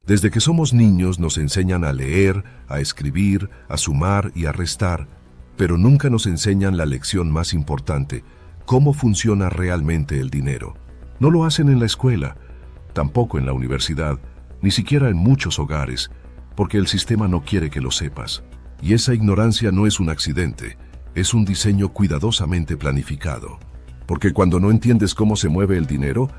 Desde que somos niños nos enseñan a leer, a escribir, a sumar y a restar, pero nunca nos enseñan la lección más importante, cómo funciona realmente el dinero. No lo hacen en la escuela, tampoco en la universidad, ni siquiera en muchos hogares, porque el sistema no quiere que lo sepas. Y esa ignorancia no es un accidente, es un diseño cuidadosamente planificado. Porque cuando no entiendes cómo se mueve el dinero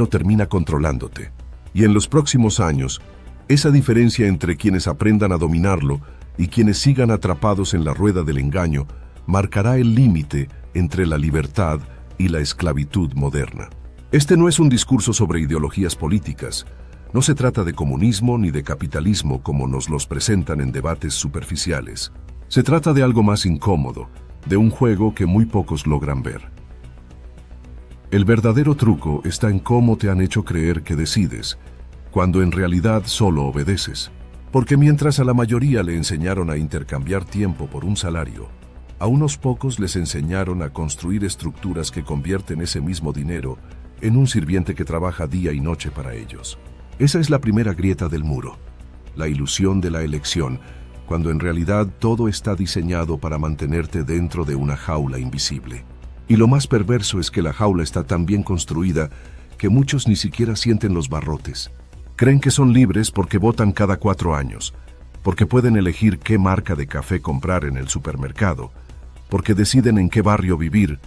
termina controlándote. Y en los próximos años, esa diferencia entre quienes aprendan a dominarlo y quienes sigan atrapados en la rueda del engaño marcará el límite entre la libertad y la esclavitud moderna. Este no es un discurso sobre ideologías políticas. No se trata de comunismo ni de capitalismo como nos los presentan en debates superficiales. Se trata de algo más incómodo, de un juego que muy pocos logran ver. El verdadero truco está en cómo te han hecho creer que decides, cuando en realidad solo obedeces. Porque mientras a la mayoría le enseñaron a intercambiar tiempo por un salario, a unos pocos les enseñaron a construir estructuras que convierten ese mismo dinero en un sirviente que trabaja día y noche para ellos. Esa es la primera grieta del muro, la ilusión de la elección, cuando en realidad todo está diseñado para mantenerte dentro de una jaula invisible. Y lo más perverso es que la jaula está tan bien construida que muchos ni siquiera sienten los barrotes. Creen que son libres porque votan cada 4 años, porque pueden elegir qué marca de café comprar en el supermercado, porque deciden en qué barrio vivir,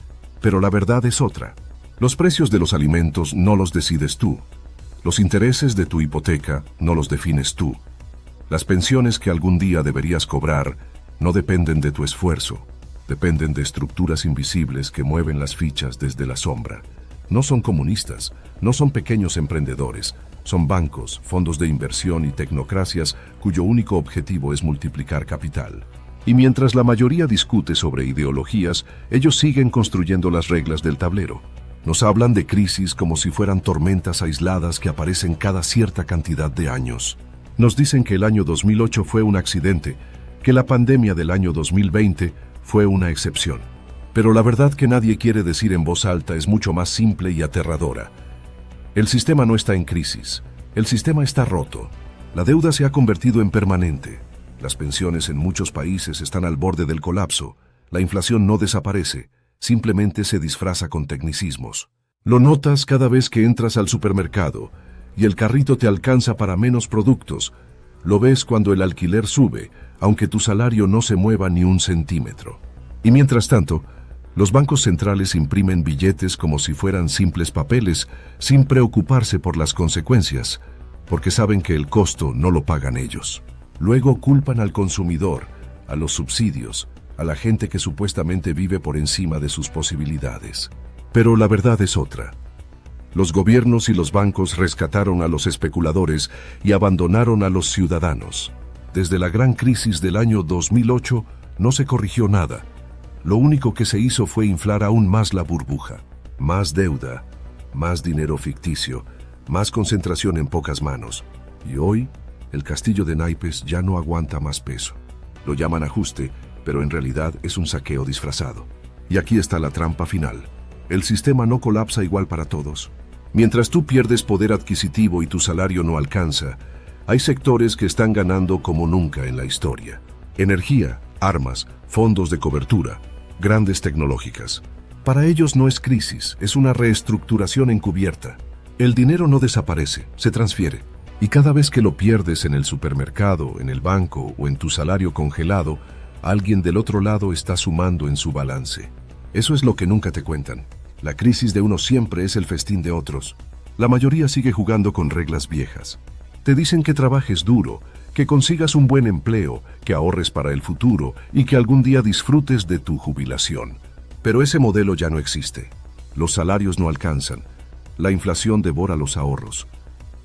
pero la verdad es otra. Los precios de los alimentos no los decides tú. Los intereses de tu hipoteca no los defines tú. Las pensiones que algún día deberías cobrar no dependen de tu esfuerzo. Dependen de estructuras invisibles que mueven las fichas desde la sombra. No son comunistas, no son pequeños emprendedores, son bancos, fondos de inversión y tecnocracias cuyo único objetivo es multiplicar capital. Y mientras la mayoría discute sobre ideologías, ellos siguen construyendo las reglas del tablero. Nos hablan de crisis como si fueran tormentas aisladas que aparecen cada cierta cantidad de años. Nos dicen que el año 2008 fue un accidente, que la pandemia del año 2020 fue una excepción. Pero la verdad que nadie quiere decir en voz alta es mucho más simple y aterradora. El sistema no está en crisis. El sistema está roto. La deuda se ha convertido en permanente. Las pensiones en muchos países están al borde del colapso. La inflación no desaparece, simplemente se disfraza con tecnicismos. Lo notas cada vez que entras al supermercado y el carrito te alcanza para menos productos. Lo ves cuando el alquiler sube, aunque tu salario no se mueva ni un centímetro. Y mientras tanto, los bancos centrales imprimen billetes como si fueran simples papeles, sin preocuparse por las consecuencias, porque saben que el costo no lo pagan ellos. Luego culpan al consumidor, a los subsidios, a la gente que supuestamente vive por encima de sus posibilidades. Pero la verdad es otra. Los gobiernos y los bancos rescataron a los especuladores y abandonaron a los ciudadanos. Desde la gran crisis del año 2008 no se corrigió nada. Lo único que se hizo fue inflar aún más la burbuja. Más deuda, más dinero ficticio, más concentración en pocas manos. Y hoy, el castillo de naipes ya no aguanta más peso. Lo llaman ajuste, pero en realidad es un saqueo disfrazado. Y aquí está la trampa final. El sistema no colapsa igual para todos. Mientras tú pierdes poder adquisitivo y tu salario no alcanza, hay sectores que están ganando como nunca en la historia. Energía, armas, fondos de cobertura, grandes tecnológicas. Para ellos no es crisis, es una reestructuración encubierta. El dinero no desaparece, se transfiere. Y cada vez que lo pierdes en el supermercado, en el banco o en tu salario congelado, alguien del otro lado está sumando en su balance. Eso es lo que nunca te cuentan. La crisis de unos siempre es el festín de otros. La mayoría sigue jugando con reglas viejas. Te dicen que trabajes duro, que consigas un buen empleo, que ahorres para el futuro y que algún día disfrutes de tu jubilación. Pero ese modelo ya no existe. Los salarios no alcanzan. La inflación devora los ahorros.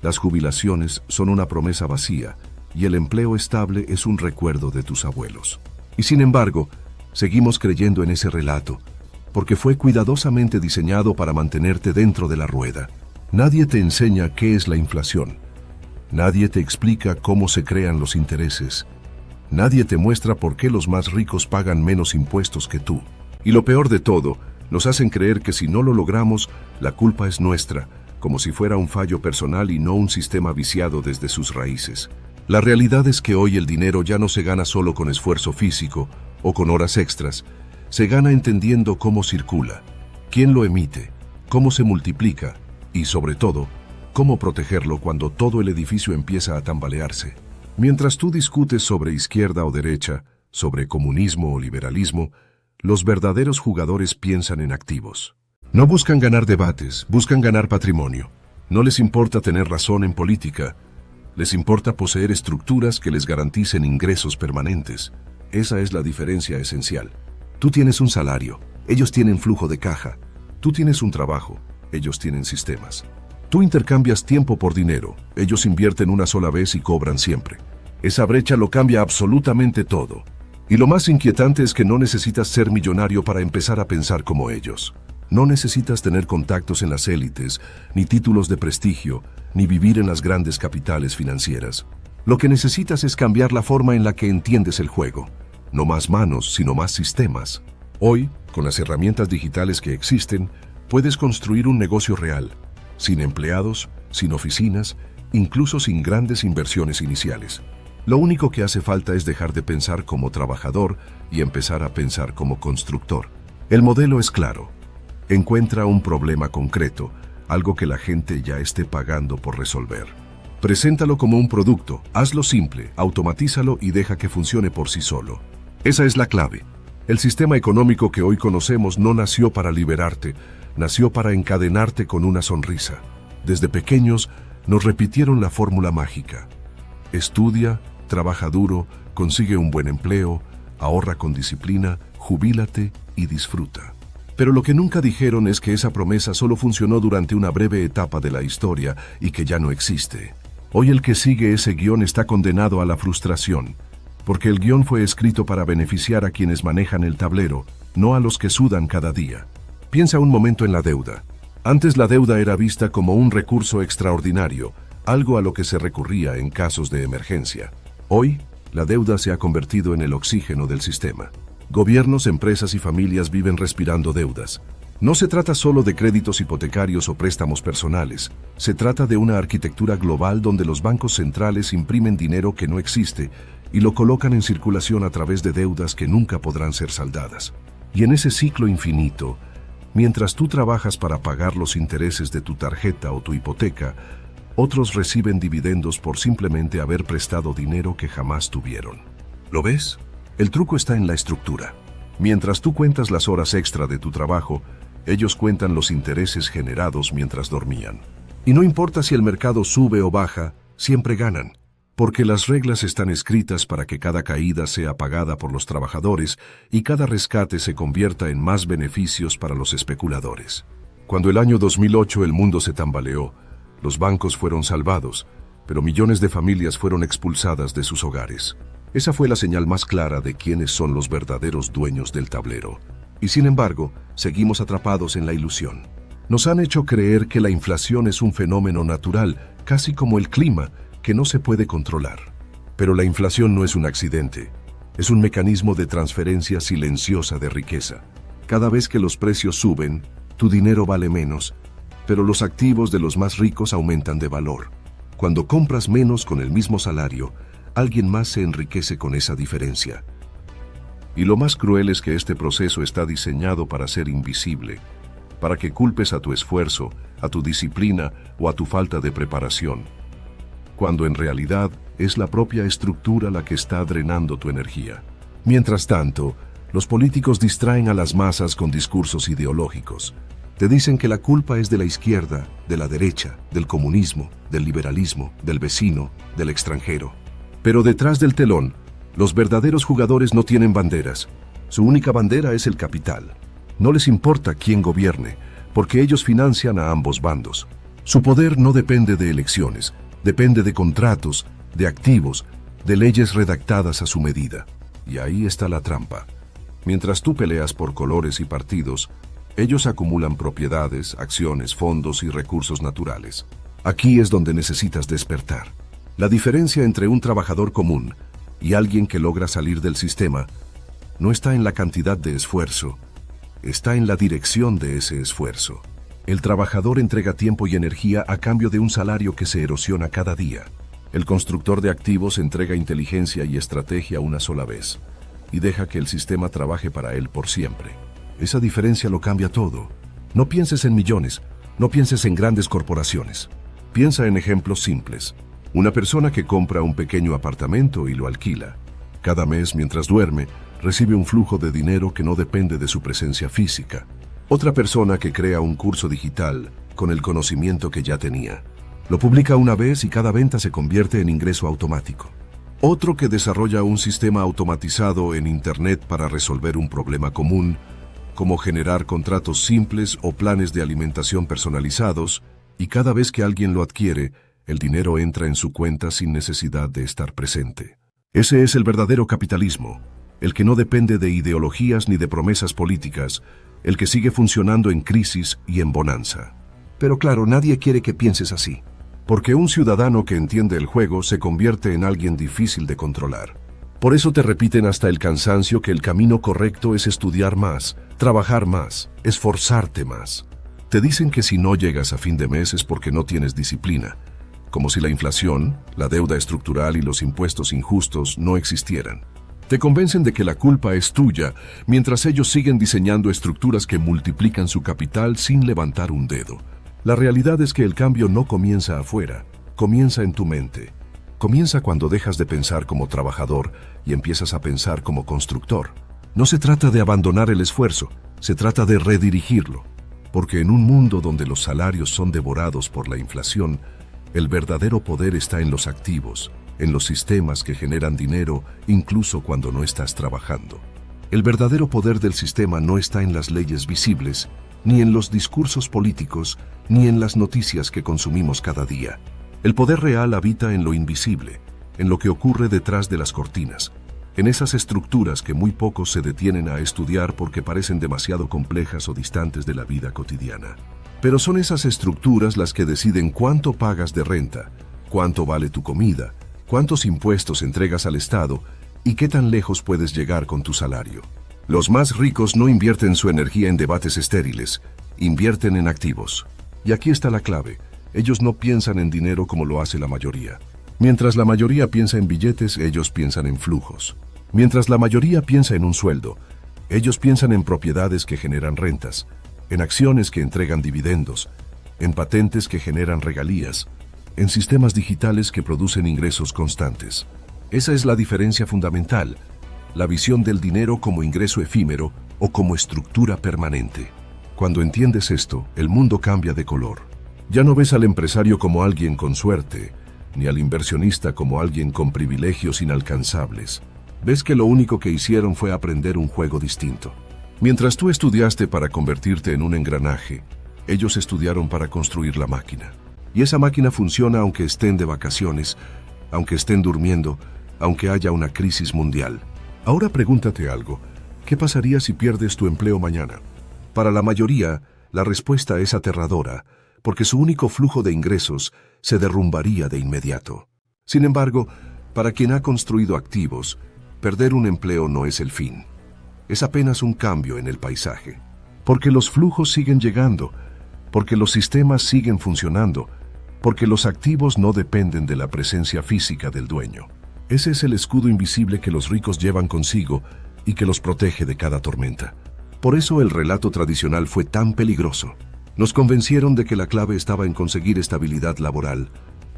Las jubilaciones son una promesa vacía y el empleo estable es un recuerdo de tus abuelos. Y sin embargo, seguimos creyendo en ese relato, porque fue cuidadosamente diseñado para mantenerte dentro de la rueda. Nadie te enseña qué es la inflación. Nadie te explica cómo se crean los intereses. Nadie te muestra por qué los más ricos pagan menos impuestos que tú. Y lo peor de todo, nos hacen creer que si no lo logramos, la culpa es nuestra, como si fuera un fallo personal y no un sistema viciado desde sus raíces. La realidad es que hoy el dinero ya no se gana solo con esfuerzo físico o con horas extras, se gana entendiendo cómo circula, quién lo emite, cómo se multiplica y, sobre todo, cómo protegerlo cuando todo el edificio empieza a tambalearse. Mientras tú discutes sobre izquierda o derecha, sobre comunismo o liberalismo, los verdaderos jugadores piensan en activos. No buscan ganar debates, buscan ganar patrimonio. No les importa tener razón en política, les importa poseer estructuras que les garanticen ingresos permanentes. Esa es la diferencia esencial. Tú tienes un salario, ellos tienen flujo de caja. Tú tienes un trabajo, ellos tienen sistemas. Tú intercambias tiempo por dinero, ellos invierten una sola vez y cobran siempre. Esa brecha lo cambia absolutamente todo. Y lo más inquietante es que no necesitas ser millonario para empezar a pensar como ellos. No necesitas tener contactos en las élites, ni títulos de prestigio, ni vivir en las grandes capitales financieras. Lo que necesitas es cambiar la forma en la que entiendes el juego. No más manos, sino más sistemas. Hoy, con las herramientas digitales que existen, puedes construir un negocio real, sin empleados, sin oficinas, incluso sin grandes inversiones iniciales. Lo único que hace falta es dejar de pensar como trabajador y empezar a pensar como constructor. El modelo es claro. Encuentra un problema concreto, algo que la gente ya esté pagando por resolver. Preséntalo como un producto, hazlo simple, automatízalo y deja que funcione por sí solo. Esa es la clave. El sistema económico que hoy conocemos no nació para liberarte, nació para encadenarte con una sonrisa. Desde pequeños nos repitieron la fórmula mágica. Estudia, trabaja duro, consigue un buen empleo, ahorra con disciplina, jubílate y disfruta. Pero lo que nunca dijeron es que esa promesa solo funcionó durante una breve etapa de la historia y que ya no existe. Hoy el que sigue ese guión está condenado a la frustración, porque el guión fue escrito para beneficiar a quienes manejan el tablero, no a los que sudan cada día. Piensa un momento en la deuda. Antes la deuda era vista como un recurso extraordinario, algo a lo que se recurría en casos de emergencia. Hoy, la deuda se ha convertido en el oxígeno del sistema. Gobiernos, empresas y familias viven respirando deudas. No se trata solo de créditos hipotecarios o préstamos personales. Se trata de una arquitectura global donde los bancos centrales imprimen dinero que no existe y lo colocan en circulación a través de deudas que nunca podrán ser saldadas. Y en ese ciclo infinito, mientras tú trabajas para pagar los intereses de tu tarjeta o tu hipoteca, otros reciben dividendos por simplemente haber prestado dinero que jamás tuvieron. ¿Lo ves? El truco está en la estructura. Mientras tú cuentas las horas extra de tu trabajo, ellos cuentan los intereses generados mientras dormían. Y no importa si el mercado sube o baja, siempre ganan, porque las reglas están escritas para que cada caída sea pagada por los trabajadores y cada rescate se convierta en más beneficios para los especuladores. Cuando el año 2008 el mundo se tambaleó, los bancos fueron salvados, pero millones de familias fueron expulsadas de sus hogares. Esa fue la señal más clara de quiénes son los verdaderos dueños del tablero. Y sin embargo, seguimos atrapados en la ilusión. Nos han hecho creer que la inflación es un fenómeno natural, casi como el clima, que no se puede controlar. Pero la inflación no es un accidente. Es un mecanismo de transferencia silenciosa de riqueza. Cada vez que los precios suben, tu dinero vale menos, pero los activos de los más ricos aumentan de valor. Cuando compras menos con el mismo salario, alguien más se enriquece con esa diferencia. Y lo más cruel es que este proceso está diseñado para ser invisible, para que culpes a tu esfuerzo, a tu disciplina o a tu falta de preparación, cuando en realidad es la propia estructura la que está drenando tu energía. Mientras tanto, los políticos distraen a las masas con discursos ideológicos. Te dicen que la culpa es de la izquierda, de la derecha, del comunismo, del liberalismo, del vecino, del extranjero. Pero detrás del telón, los verdaderos jugadores no tienen banderas. Su única bandera es el capital. No les importa quién gobierne, porque ellos financian a ambos bandos. Su poder no depende de elecciones, depende de contratos, de activos, de leyes redactadas a su medida. Y ahí está la trampa. Mientras tú peleas por colores y partidos, ellos acumulan propiedades, acciones, fondos y recursos naturales. Aquí es donde necesitas despertar. La diferencia entre un trabajador común y alguien que logra salir del sistema no está en la cantidad de esfuerzo, está en la dirección de ese esfuerzo. El trabajador entrega tiempo y energía a cambio de un salario que se erosiona cada día. El constructor de activos entrega inteligencia y estrategia una sola vez y deja que el sistema trabaje para él por siempre. Esa diferencia lo cambia todo. No pienses en millones, no pienses en grandes corporaciones. Piensa en ejemplos simples. Una persona que compra un pequeño apartamento y lo alquila. Cada mes, mientras duerme, recibe un flujo de dinero que no depende de su presencia física. Otra persona que crea un curso digital con el conocimiento que ya tenía. Lo publica una vez y cada venta se convierte en ingreso automático. Otro que desarrolla un sistema automatizado en Internet para resolver un problema común, como generar contratos simples o planes de alimentación personalizados, y cada vez que alguien lo adquiere, el dinero entra en su cuenta sin necesidad de estar presente. Ese es el verdadero capitalismo, el que no depende de ideologías ni de promesas políticas, el que sigue funcionando en crisis y en bonanza. Pero claro, nadie quiere que pienses así, porque un ciudadano que entiende el juego se convierte en alguien difícil de controlar. Por eso te repiten hasta el cansancio que el camino correcto es estudiar más, trabajar más, esforzarte más. Te dicen que si no llegas a fin de mes es porque no tienes disciplina, como si la inflación, la deuda estructural y los impuestos injustos no existieran. Te convencen de que la culpa es tuya, mientras ellos siguen diseñando estructuras que multiplican su capital sin levantar un dedo. La realidad es que el cambio no comienza afuera, comienza en tu mente. Comienza cuando dejas de pensar como trabajador y empiezas a pensar como constructor. No se trata de abandonar el esfuerzo, se trata de redirigirlo. Porque en un mundo donde los salarios son devorados por la inflación, el verdadero poder está en los activos, en los sistemas que generan dinero incluso cuando no estás trabajando. El verdadero poder del sistema no está en las leyes visibles, ni en los discursos políticos, ni en las noticias que consumimos cada día. El poder real habita en lo invisible, en lo que ocurre detrás de las cortinas, en esas estructuras que muy pocos se detienen a estudiar porque parecen demasiado complejas o distantes de la vida cotidiana. Pero son esas estructuras las que deciden cuánto pagas de renta, cuánto vale tu comida, cuántos impuestos entregas al Estado y qué tan lejos puedes llegar con tu salario. Los más ricos no invierten su energía en debates estériles, invierten en activos. Y aquí está la clave. Ellos no piensan en dinero como lo hace la mayoría. Mientras la mayoría piensa en billetes, ellos piensan en flujos. Mientras la mayoría piensa en un sueldo, ellos piensan en propiedades que generan rentas, en acciones que entregan dividendos, en patentes que generan regalías, en sistemas digitales que producen ingresos constantes. Esa es la diferencia fundamental, la visión del dinero como ingreso efímero o como estructura permanente. Cuando entiendes esto, el mundo cambia de color. Ya no ves al empresario como alguien con suerte, ni al inversionista como alguien con privilegios inalcanzables. Ves que lo único que hicieron fue aprender un juego distinto. Mientras tú estudiaste para convertirte en un engranaje, ellos estudiaron para construir la máquina. Y esa máquina funciona aunque estén de vacaciones, aunque estén durmiendo, aunque haya una crisis mundial. Ahora pregúntate algo. ¿Qué pasaría si pierdes tu empleo mañana? Para la mayoría, la respuesta es aterradora, porque su único flujo de ingresos se derrumbaría de inmediato. Sin embargo, para quien ha construido activos, perder un empleo no es el fin. Es apenas un cambio en el paisaje. Porque los flujos siguen llegando, porque los sistemas siguen funcionando, porque los activos no dependen de la presencia física del dueño. Ese es el escudo invisible que los ricos llevan consigo y que los protege de cada tormenta. Por eso el relato tradicional fue tan peligroso. Nos convencieron de que la clave estaba en conseguir estabilidad laboral,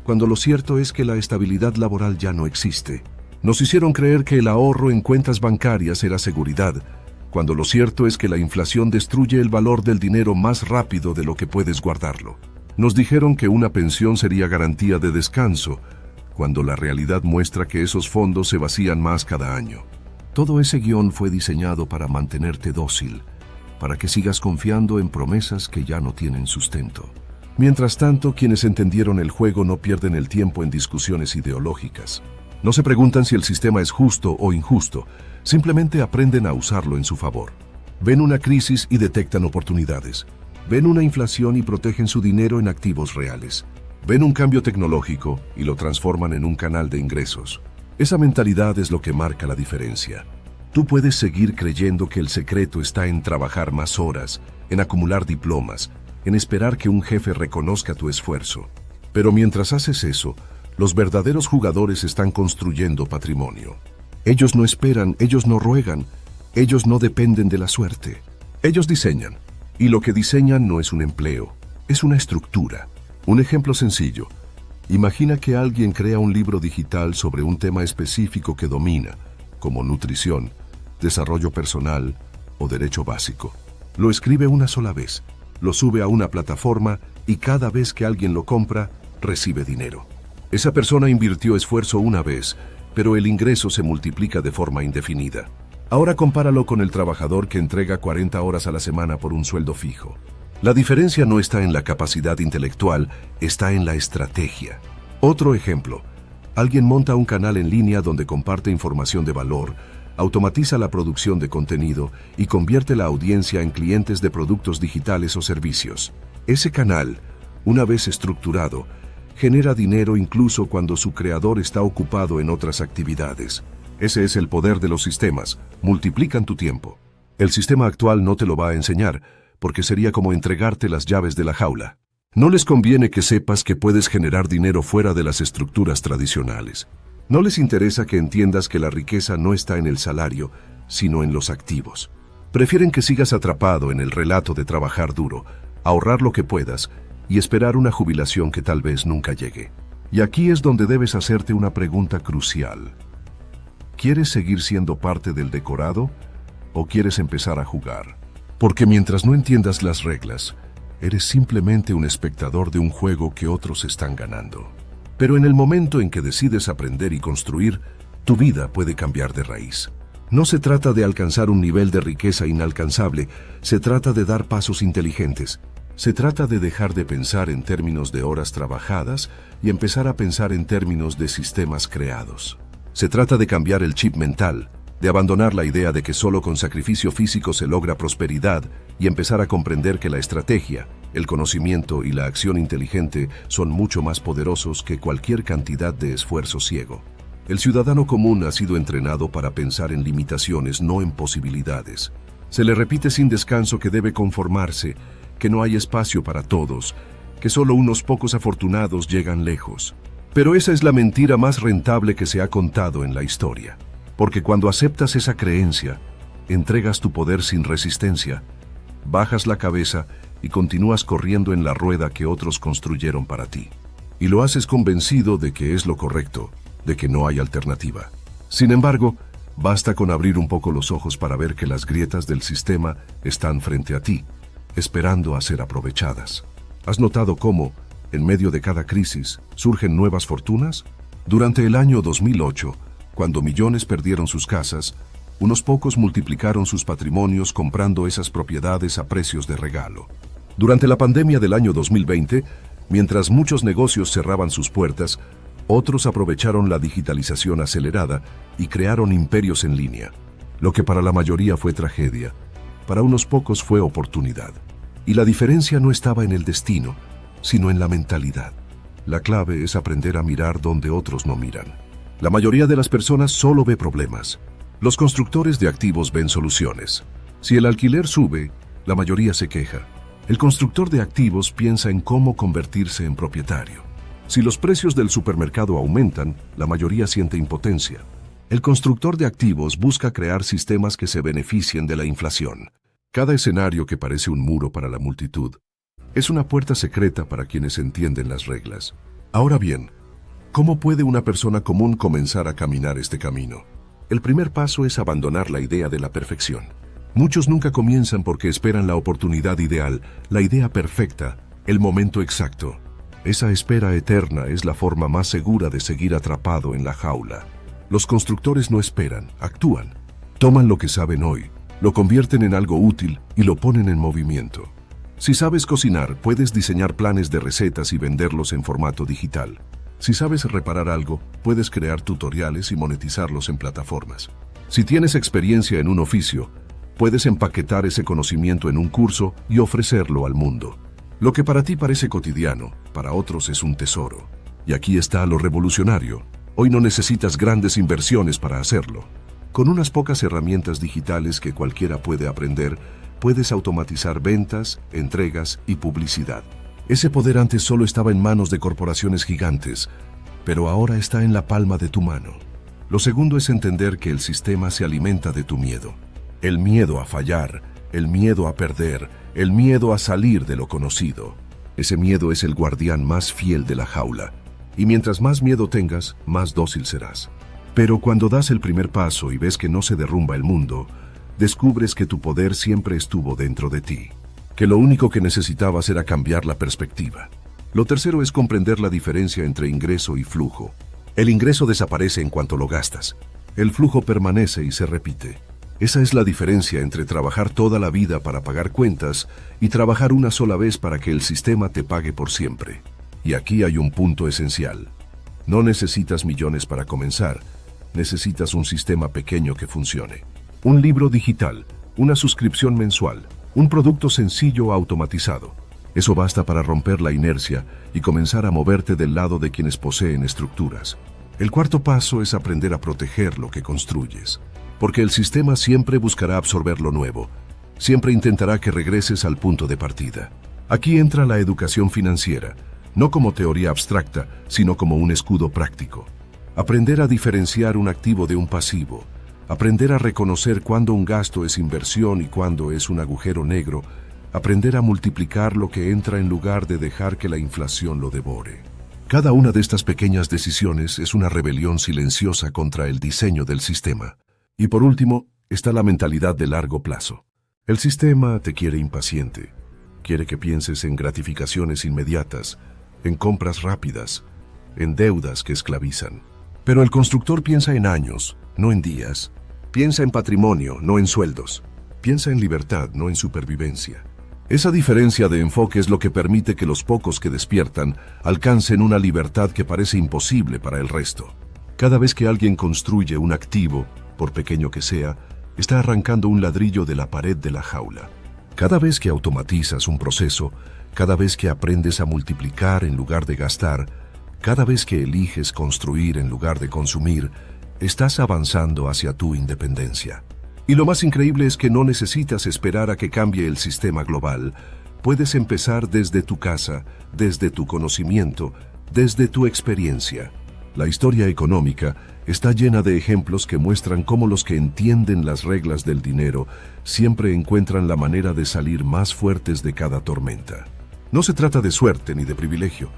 cuando lo cierto es que la estabilidad laboral ya no existe. Nos hicieron creer que el ahorro en cuentas bancarias era seguridad, cuando lo cierto es que la inflación destruye el valor del dinero más rápido de lo que puedes guardarlo. Nos dijeron que una pensión sería garantía de descanso, cuando la realidad muestra que esos fondos se vacían más cada año. Todo ese guión fue diseñado para mantenerte dócil, para que sigas confiando en promesas que ya no tienen sustento. Mientras tanto, quienes entendieron el juego no pierden el tiempo en discusiones ideológicas. No se preguntan si el sistema es justo o injusto, simplemente aprenden a usarlo en su favor. Ven una crisis y detectan oportunidades. Ven una inflación y protegen su dinero en activos reales. Ven un cambio tecnológico y lo transforman en un canal de ingresos. Esa mentalidad es lo que marca la diferencia. Tú puedes seguir creyendo que el secreto está en trabajar más horas, en acumular diplomas, en esperar que un jefe reconozca tu esfuerzo. Pero mientras haces eso, los verdaderos jugadores están construyendo patrimonio. Ellos no esperan, ellos no ruegan, ellos no dependen de la suerte. Ellos diseñan, y lo que diseñan no es un empleo, es una estructura. Un ejemplo sencillo. Imagina que alguien crea un libro digital sobre un tema específico que domina, como nutrición, desarrollo personal o derecho básico. Lo escribe una sola vez, lo sube a una plataforma y cada vez que alguien lo compra, recibe dinero. Esa persona invirtió esfuerzo una vez, pero el ingreso se multiplica de forma indefinida. Ahora compáralo con el trabajador que entrega 40 horas a la semana por un sueldo fijo. La diferencia no está en la capacidad intelectual, está en la estrategia. Otro ejemplo. Alguien monta un canal en línea donde comparte información de valor, automatiza la producción de contenido y convierte la audiencia en clientes de productos digitales o servicios. Ese canal, una vez estructurado, genera dinero incluso cuando su creador está ocupado en otras actividades. Ese es el poder de los sistemas, multiplican tu tiempo. El sistema actual no te lo va a enseñar, porque sería como entregarte las llaves de la jaula. No les conviene que sepas que puedes generar dinero fuera de las estructuras tradicionales. No les interesa que entiendas que la riqueza no está en el salario, sino en los activos. Prefieren que sigas atrapado en el relato de trabajar duro, ahorrar lo que puedas y esperar una jubilación que tal vez nunca llegue. Y aquí es donde debes hacerte una pregunta crucial. ¿Quieres seguir siendo parte del decorado o quieres empezar a jugar? Porque mientras no entiendas las reglas, eres simplemente un espectador de un juego que otros están ganando. Pero en el momento en que decides aprender y construir, tu vida puede cambiar de raíz. No se trata de alcanzar un nivel de riqueza inalcanzable, se trata de dar pasos inteligentes. Se trata de dejar de pensar en términos de horas trabajadas y empezar a pensar en términos de sistemas creados. Se trata de cambiar el chip mental, de abandonar la idea de que solo con sacrificio físico se logra prosperidad y empezar a comprender que la estrategia, el conocimiento y la acción inteligente son mucho más poderosos que cualquier cantidad de esfuerzo ciego. El ciudadano común ha sido entrenado para pensar en limitaciones, no en posibilidades. Se le repite sin descanso que debe conformarse, que no hay espacio para todos, que solo unos pocos afortunados llegan lejos. Pero esa es la mentira más rentable que se ha contado en la historia. Porque cuando aceptas esa creencia, entregas tu poder sin resistencia, bajas la cabeza y continúas corriendo en la rueda que otros construyeron para ti. Y lo haces convencido de que es lo correcto, de que no hay alternativa. Sin embargo, basta con abrir un poco los ojos para ver que las grietas del sistema están frente a ti, esperando a ser aprovechadas. ¿Has notado cómo, en medio de cada crisis, surgen nuevas fortunas? Durante el año 2008, cuando millones perdieron sus casas, unos pocos multiplicaron sus patrimonios comprando esas propiedades a precios de regalo. Durante la pandemia del año 2020, mientras muchos negocios cerraban sus puertas, otros aprovecharon la digitalización acelerada y crearon imperios en línea. Lo que para la mayoría fue tragedia, para unos pocos fue oportunidad. Y la diferencia no estaba en el destino, sino en la mentalidad. La clave es aprender a mirar donde otros no miran. La mayoría de las personas solo ve problemas. Los constructores de activos ven soluciones. Si el alquiler sube, la mayoría se queja. El constructor de activos piensa en cómo convertirse en propietario. Si los precios del supermercado aumentan, la mayoría siente impotencia. El constructor de activos busca crear sistemas que se beneficien de la inflación. Cada escenario que parece un muro para la multitud es una puerta secreta para quienes entienden las reglas. Ahora bien, ¿cómo puede una persona común comenzar a caminar este camino? El primer paso es abandonar la idea de la perfección. Muchos nunca comienzan porque esperan la oportunidad ideal, la idea perfecta, el momento exacto. Esa espera eterna es la forma más segura de seguir atrapado en la jaula. Los constructores no esperan, actúan. Toman lo que saben hoy, lo convierten en algo útil y lo ponen en movimiento. Si sabes cocinar, puedes diseñar planes de recetas y venderlos en formato digital. Si sabes reparar algo, puedes crear tutoriales y monetizarlos en plataformas. Si tienes experiencia en un oficio, puedes empaquetar ese conocimiento en un curso y ofrecerlo al mundo. Lo que para ti parece cotidiano, para otros es un tesoro. Y aquí está lo revolucionario. Hoy no necesitas grandes inversiones para hacerlo. Con unas pocas herramientas digitales que cualquiera puede aprender, puedes automatizar ventas, entregas y publicidad. Ese poder antes solo estaba en manos de corporaciones gigantes, pero ahora está en la palma de tu mano. Lo segundo es entender que el sistema se alimenta de tu miedo. El miedo a fallar, el miedo a perder, el miedo a salir de lo conocido. Ese miedo es el guardián más fiel de la jaula. Y mientras más miedo tengas, más dócil serás. Pero cuando das el primer paso y ves que no se derrumba el mundo, descubres que tu poder siempre estuvo dentro de ti, que lo único que necesitabas era cambiar la perspectiva. Lo tercero es comprender la diferencia entre ingreso y flujo. El ingreso desaparece en cuanto lo gastas. El flujo permanece y se repite. Esa es la diferencia entre trabajar toda la vida para pagar cuentas y trabajar una sola vez para que el sistema te pague por siempre. Y aquí hay un punto esencial. No necesitas millones para comenzar, necesitas un sistema pequeño que funcione. Un libro digital, una suscripción mensual, un producto sencillo automatizado. Eso basta para romper la inercia y comenzar a moverte del lado de quienes poseen estructuras. El cuarto paso es aprender a proteger lo que construyes, porque el sistema siempre buscará absorber lo nuevo, siempre intentará que regreses al punto de partida. Aquí entra la educación financiera, no como teoría abstracta, sino como un escudo práctico. Aprender a diferenciar un activo de un pasivo, aprender a reconocer cuándo un gasto es inversión y cuándo es un agujero negro, aprender a multiplicar lo que entra en lugar de dejar que la inflación lo devore. Cada una de estas pequeñas decisiones es una rebelión silenciosa contra el diseño del sistema. Y por último, está la mentalidad de largo plazo. El sistema te quiere impaciente. Quiere que pienses en gratificaciones inmediatas, en compras rápidas, en deudas que esclavizan. Pero el constructor piensa en años, no en días. Piensa en patrimonio, no en sueldos. Piensa en libertad, no en supervivencia. Esa diferencia de enfoque es lo que permite que los pocos que despiertan alcancen una libertad que parece imposible para el resto. Cada vez que alguien construye un activo, por pequeño que sea, está arrancando un ladrillo de la pared de la jaula. Cada vez que automatizas un proceso, cada vez que aprendes a multiplicar en lugar de gastar, cada vez que eliges construir en lugar de consumir, estás avanzando hacia tu independencia. Y lo más increíble es que no necesitas esperar a que cambie el sistema global. Puedes empezar desde tu casa, desde tu conocimiento, desde tu experiencia. La historia económica está llena de ejemplos que muestran cómo los que entienden las reglas del dinero siempre encuentran la manera de salir más fuertes de cada tormenta. No se trata de suerte ni de privilegio.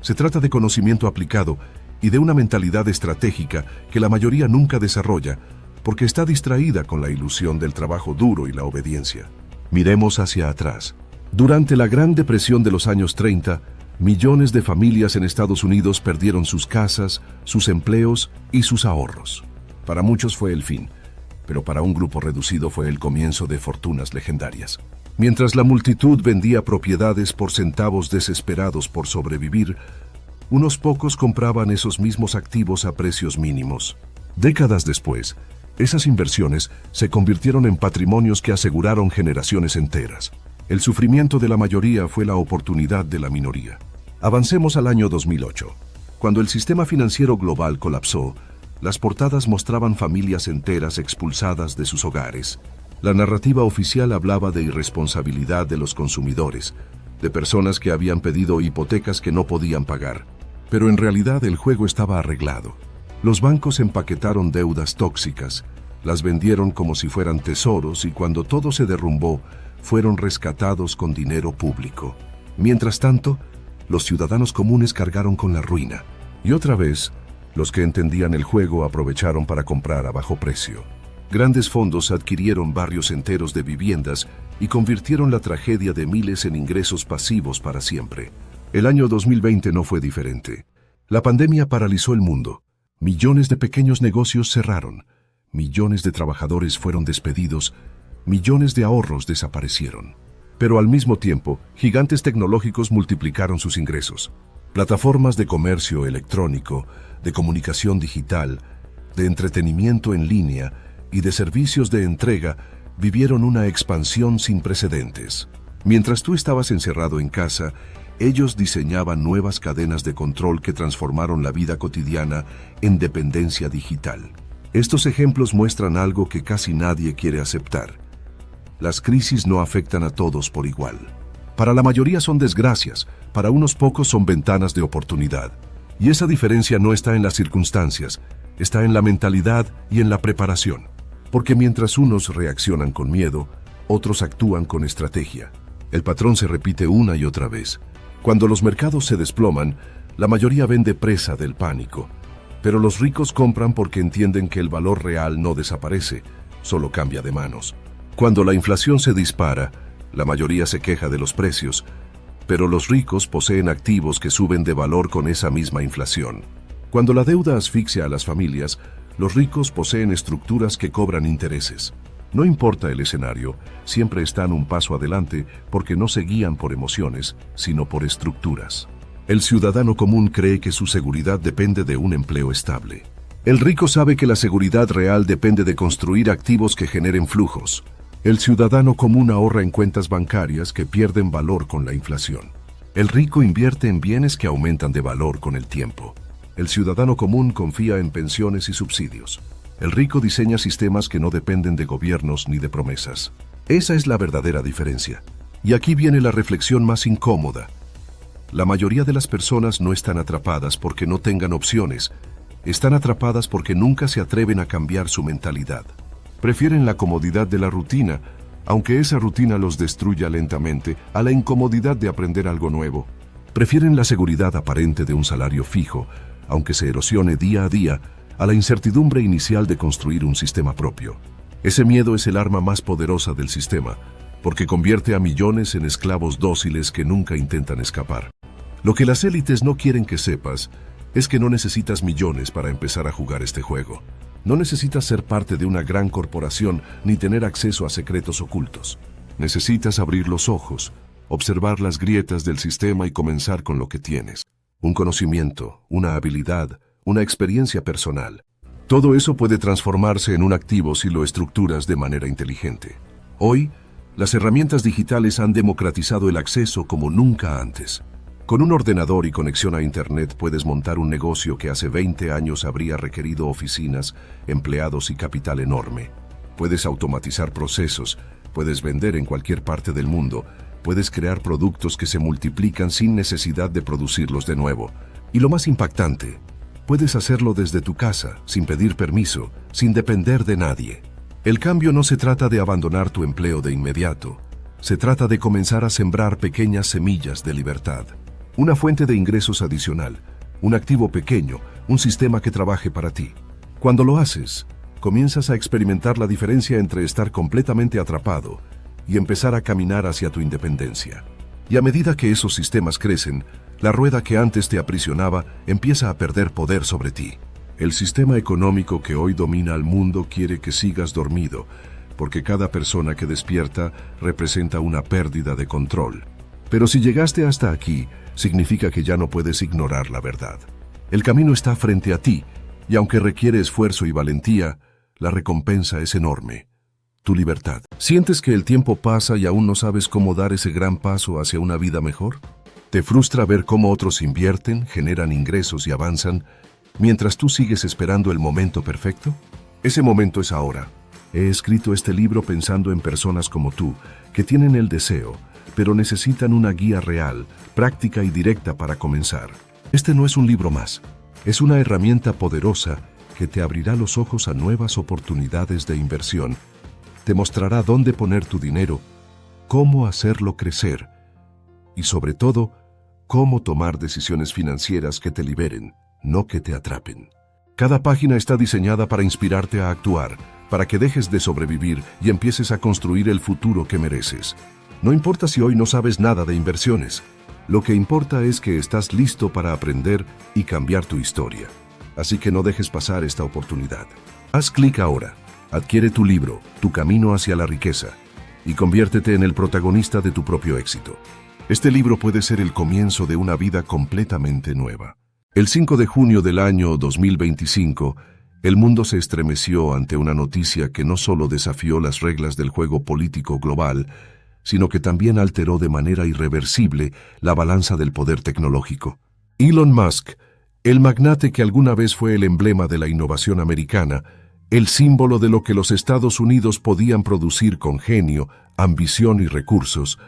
Se trata de conocimiento aplicado y de una mentalidad estratégica que la mayoría nunca desarrolla porque está distraída con la ilusión del trabajo duro y la obediencia. Miremos hacia atrás. Durante la Gran Depresión de los años 30, millones de familias en Estados Unidos perdieron sus casas, sus empleos y sus ahorros. Para muchos fue el fin, pero para un grupo reducido fue el comienzo de fortunas legendarias. Mientras la multitud vendía propiedades por centavos desesperados por sobrevivir, unos pocos compraban esos mismos activos a precios mínimos. Décadas después, esas inversiones se convirtieron en patrimonios que aseguraron generaciones enteras. El sufrimiento de la mayoría fue la oportunidad de la minoría. Avancemos al año 2008. Cuando el sistema financiero global colapsó, las portadas mostraban familias enteras expulsadas de sus hogares. La narrativa oficial hablaba de irresponsabilidad de los consumidores, de personas que habían pedido hipotecas que no podían pagar. Pero en realidad el juego estaba arreglado. Los bancos empaquetaron deudas tóxicas, las vendieron como si fueran tesoros y cuando todo se derrumbó, fueron rescatados con dinero público. Mientras tanto, los ciudadanos comunes cargaron con la ruina. Y otra vez, los que entendían el juego aprovecharon para comprar a bajo precio. Grandes fondos adquirieron barrios enteros de viviendas y convirtieron la tragedia de miles en ingresos pasivos para siempre. El año 2020 no fue diferente. La pandemia paralizó el mundo. Millones de pequeños negocios cerraron. Millones de trabajadores fueron despedidos. Millones de ahorros desaparecieron. Pero al mismo tiempo, gigantes tecnológicos multiplicaron sus ingresos. Plataformas de comercio electrónico, de comunicación digital, de entretenimiento en línea y de servicios de entrega vivieron una expansión sin precedentes. Mientras tú estabas encerrado en casa, ellos diseñaban nuevas cadenas de control que transformaron la vida cotidiana en dependencia digital. Estos ejemplos muestran algo que casi nadie quiere aceptar. Las crisis no afectan a todos por igual. Para la mayoría son desgracias, para unos pocos son ventanas de oportunidad. Y esa diferencia no está en las circunstancias, está en la mentalidad y en la preparación. Porque mientras unos reaccionan con miedo, otros actúan con estrategia. El patrón se repite una y otra vez. Cuando los mercados se desploman, la mayoría vende presa del pánico. Pero los ricos compran porque entienden que el valor real no desaparece, solo cambia de manos. Cuando la inflación se dispara, la mayoría se queja de los precios, pero los ricos poseen activos que suben de valor con esa misma inflación. Cuando la deuda asfixia a las familias, los ricos poseen estructuras que cobran intereses. No importa el escenario, siempre están un paso adelante porque no se guían por emociones, sino por estructuras. El ciudadano común cree que su seguridad depende de un empleo estable. El rico sabe que la seguridad real depende de construir activos que generen flujos. El ciudadano común ahorra en cuentas bancarias que pierden valor con la inflación. El rico invierte en bienes que aumentan de valor con el tiempo. El ciudadano común confía en pensiones y subsidios. El rico diseña sistemas que no dependen de gobiernos ni de promesas. Esa es la verdadera diferencia. Y aquí viene la reflexión más incómoda. La mayoría de las personas no están atrapadas porque no tengan opciones. Están atrapadas porque nunca se atreven a cambiar su mentalidad. Prefieren la comodidad de la rutina, aunque esa rutina los destruya lentamente, a la incomodidad de aprender algo nuevo. Prefieren la seguridad aparente de un salario fijo, aunque se erosione día a día, a la incertidumbre inicial de construir un sistema propio. Ese miedo es el arma más poderosa del sistema, porque convierte a millones en esclavos dóciles que nunca intentan escapar. Lo que las élites no quieren que sepas es que no necesitas millones para empezar a jugar este juego. No necesitas ser parte de una gran corporación ni tener acceso a secretos ocultos. Necesitas abrir los ojos, observar las grietas del sistema y comenzar con lo que tienes. Un conocimiento, una habilidad, una experiencia personal. Todo eso puede transformarse en un activo si lo estructuras de manera inteligente. Hoy, las herramientas digitales han democratizado el acceso como nunca antes. Con un ordenador y conexión a Internet puedes montar un negocio que hace 20 años habría requerido oficinas, empleados y capital enorme. Puedes automatizar procesos, puedes vender en cualquier parte del mundo, puedes crear productos que se multiplican sin necesidad de producirlos de nuevo. Y lo más impactante, puedes hacerlo desde tu casa, sin pedir permiso, sin depender de nadie. El cambio no se trata de abandonar tu empleo de inmediato, se trata de comenzar a sembrar pequeñas semillas de libertad. Una fuente de ingresos adicional, un activo pequeño, un sistema que trabaje para ti. Cuando lo haces, comienzas a experimentar la diferencia entre estar completamente atrapado y empezar a caminar hacia tu independencia. Y a medida que esos sistemas crecen, la rueda que antes te aprisionaba empieza a perder poder sobre ti. El sistema económico que hoy domina al mundo quiere que sigas dormido, porque cada persona que despierta representa una pérdida de control. Pero si llegaste hasta aquí, significa que ya no puedes ignorar la verdad. El camino está frente a ti, y aunque requiere esfuerzo y valentía, la recompensa es enorme. Tu libertad. ¿Sientes que el tiempo pasa y aún no sabes cómo dar ese gran paso hacia una vida mejor? ¿Te frustra ver cómo otros invierten, generan ingresos y avanzan, mientras tú sigues esperando el momento perfecto? Ese momento es ahora. He escrito este libro pensando en personas como tú, que tienen el deseo, pero necesitan una guía real, práctica y directa para comenzar. Este no es un libro más, es una herramienta poderosa que te abrirá los ojos a nuevas oportunidades de inversión, te mostrará dónde poner tu dinero, cómo hacerlo crecer y sobre todo, cómo tomar decisiones financieras que te liberen, no que te atrapen. Cada página está diseñada para inspirarte a actuar, para que dejes de sobrevivir y empieces a construir el futuro que mereces. No importa si hoy no sabes nada de inversiones, lo que importa es que estás listo para aprender y cambiar tu historia. Así que no dejes pasar esta oportunidad. Haz clic ahora, adquiere tu libro, Tu camino hacia la riqueza, y conviértete en el protagonista de tu propio éxito. Este libro puede ser el comienzo de una vida completamente nueva. El 5 de junio del año 2025, el mundo se estremeció ante una noticia que no solo desafió las reglas del juego político global, sino que también alteró de manera irreversible la balanza del poder tecnológico. Elon Musk, el magnate que alguna vez fue el emblema de la innovación americana, el símbolo de lo que los Estados Unidos podían producir con genio, ambición y recursos,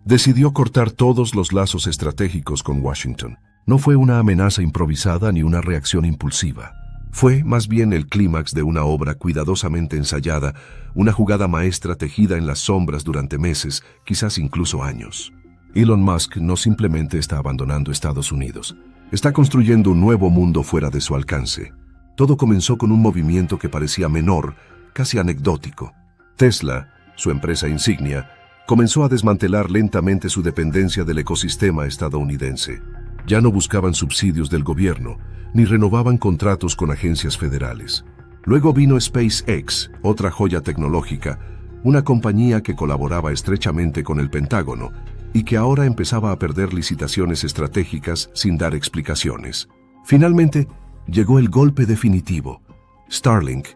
decidió cortar todos los lazos estratégicos con Washington. No fue una amenaza improvisada ni una reacción impulsiva. Fue más bien el clímax de una obra cuidadosamente ensayada, una jugada maestra tejida en las sombras durante meses, quizás incluso años. Elon Musk no simplemente está abandonando Estados Unidos, está construyendo un nuevo mundo fuera de su alcance. Todo comenzó con un movimiento que parecía menor, casi anecdótico. Tesla, su empresa insignia, comenzó a desmantelar lentamente su dependencia del ecosistema estadounidense. Ya no buscaban subsidios del gobierno, ni renovaban contratos con agencias federales. Luego vino SpaceX, otra joya tecnológica, una compañía que colaboraba estrechamente con el Pentágono y que ahora empezaba a perder licitaciones estratégicas sin dar explicaciones. Finalmente, llegó el golpe definitivo. Starlink,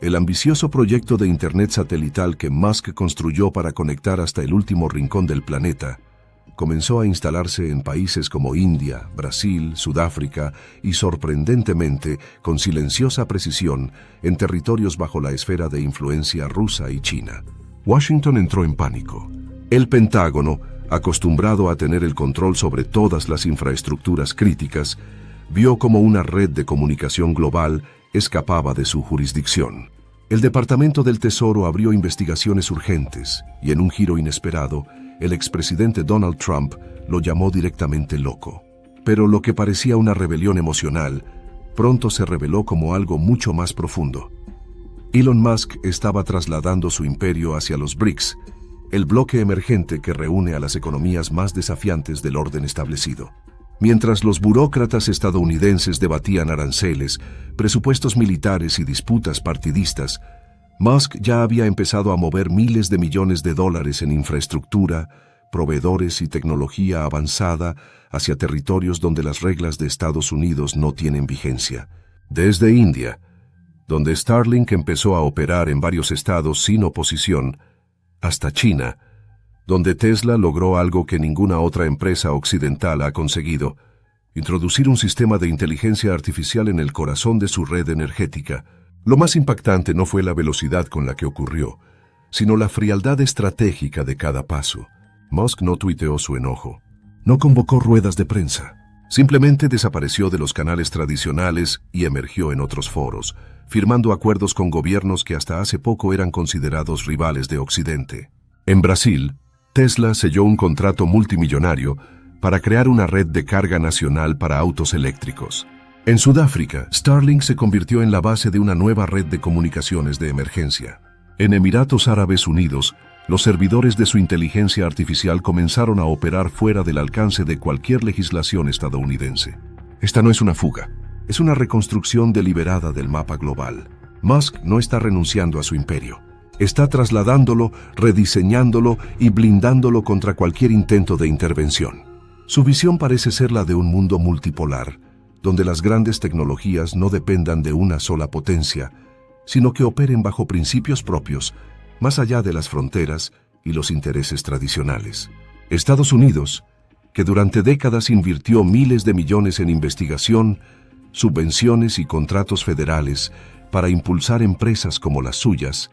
el ambicioso proyecto de Internet satelital que Musk construyó para conectar hasta el último rincón del planeta, comenzó a instalarse en países como India, Brasil, Sudáfrica y, sorprendentemente, con silenciosa precisión, en territorios bajo la esfera de influencia rusa y china. Washington entró en pánico. El Pentágono, acostumbrado a tener el control sobre todas las infraestructuras críticas, vio como una red de comunicación global escapaba de su jurisdicción. El Departamento del Tesoro abrió investigaciones urgentes y, en un giro inesperado, el expresidente Donald Trump lo llamó directamente loco. Pero lo que parecía una rebelión emocional, pronto se reveló como algo mucho más profundo. Elon Musk estaba trasladando su imperio hacia los BRICS, el bloque emergente que reúne a las economías más desafiantes del orden establecido. Mientras los burócratas estadounidenses debatían aranceles, presupuestos militares y disputas partidistas, Musk ya había empezado a mover miles de millones de dólares en infraestructura, proveedores y tecnología avanzada hacia territorios donde las reglas de Estados Unidos no tienen vigencia. Desde India, donde Starlink empezó a operar en varios estados sin oposición, hasta China, donde Tesla logró algo que ninguna otra empresa occidental ha conseguido: introducir un sistema de inteligencia artificial en el corazón de su red energética. Lo más impactante no fue la velocidad con la que ocurrió, sino la frialdad estratégica de cada paso. Musk no tuiteó su enojo, no convocó ruedas de prensa, simplemente desapareció de los canales tradicionales y emergió en otros foros, firmando acuerdos con gobiernos que hasta hace poco eran considerados rivales de Occidente. En Brasil, Tesla selló un contrato multimillonario para crear una red de carga nacional para autos eléctricos. En Sudáfrica, Starlink se convirtió en la base de una nueva red de comunicaciones de emergencia. En Emiratos Árabes Unidos, los servidores de su inteligencia artificial comenzaron a operar fuera del alcance de cualquier legislación estadounidense. Esta no es una fuga, es una reconstrucción deliberada del mapa global. Musk no está renunciando a su imperio. Está trasladándolo, rediseñándolo y blindándolo contra cualquier intento de intervención. Su visión parece ser la de un mundo multipolar, donde las grandes tecnologías no dependan de una sola potencia, sino que operen bajo principios propios, más allá de las fronteras y los intereses tradicionales. Estados Unidos, que durante décadas invirtió miles de millones en investigación, subvenciones y contratos federales para impulsar empresas como las suyas,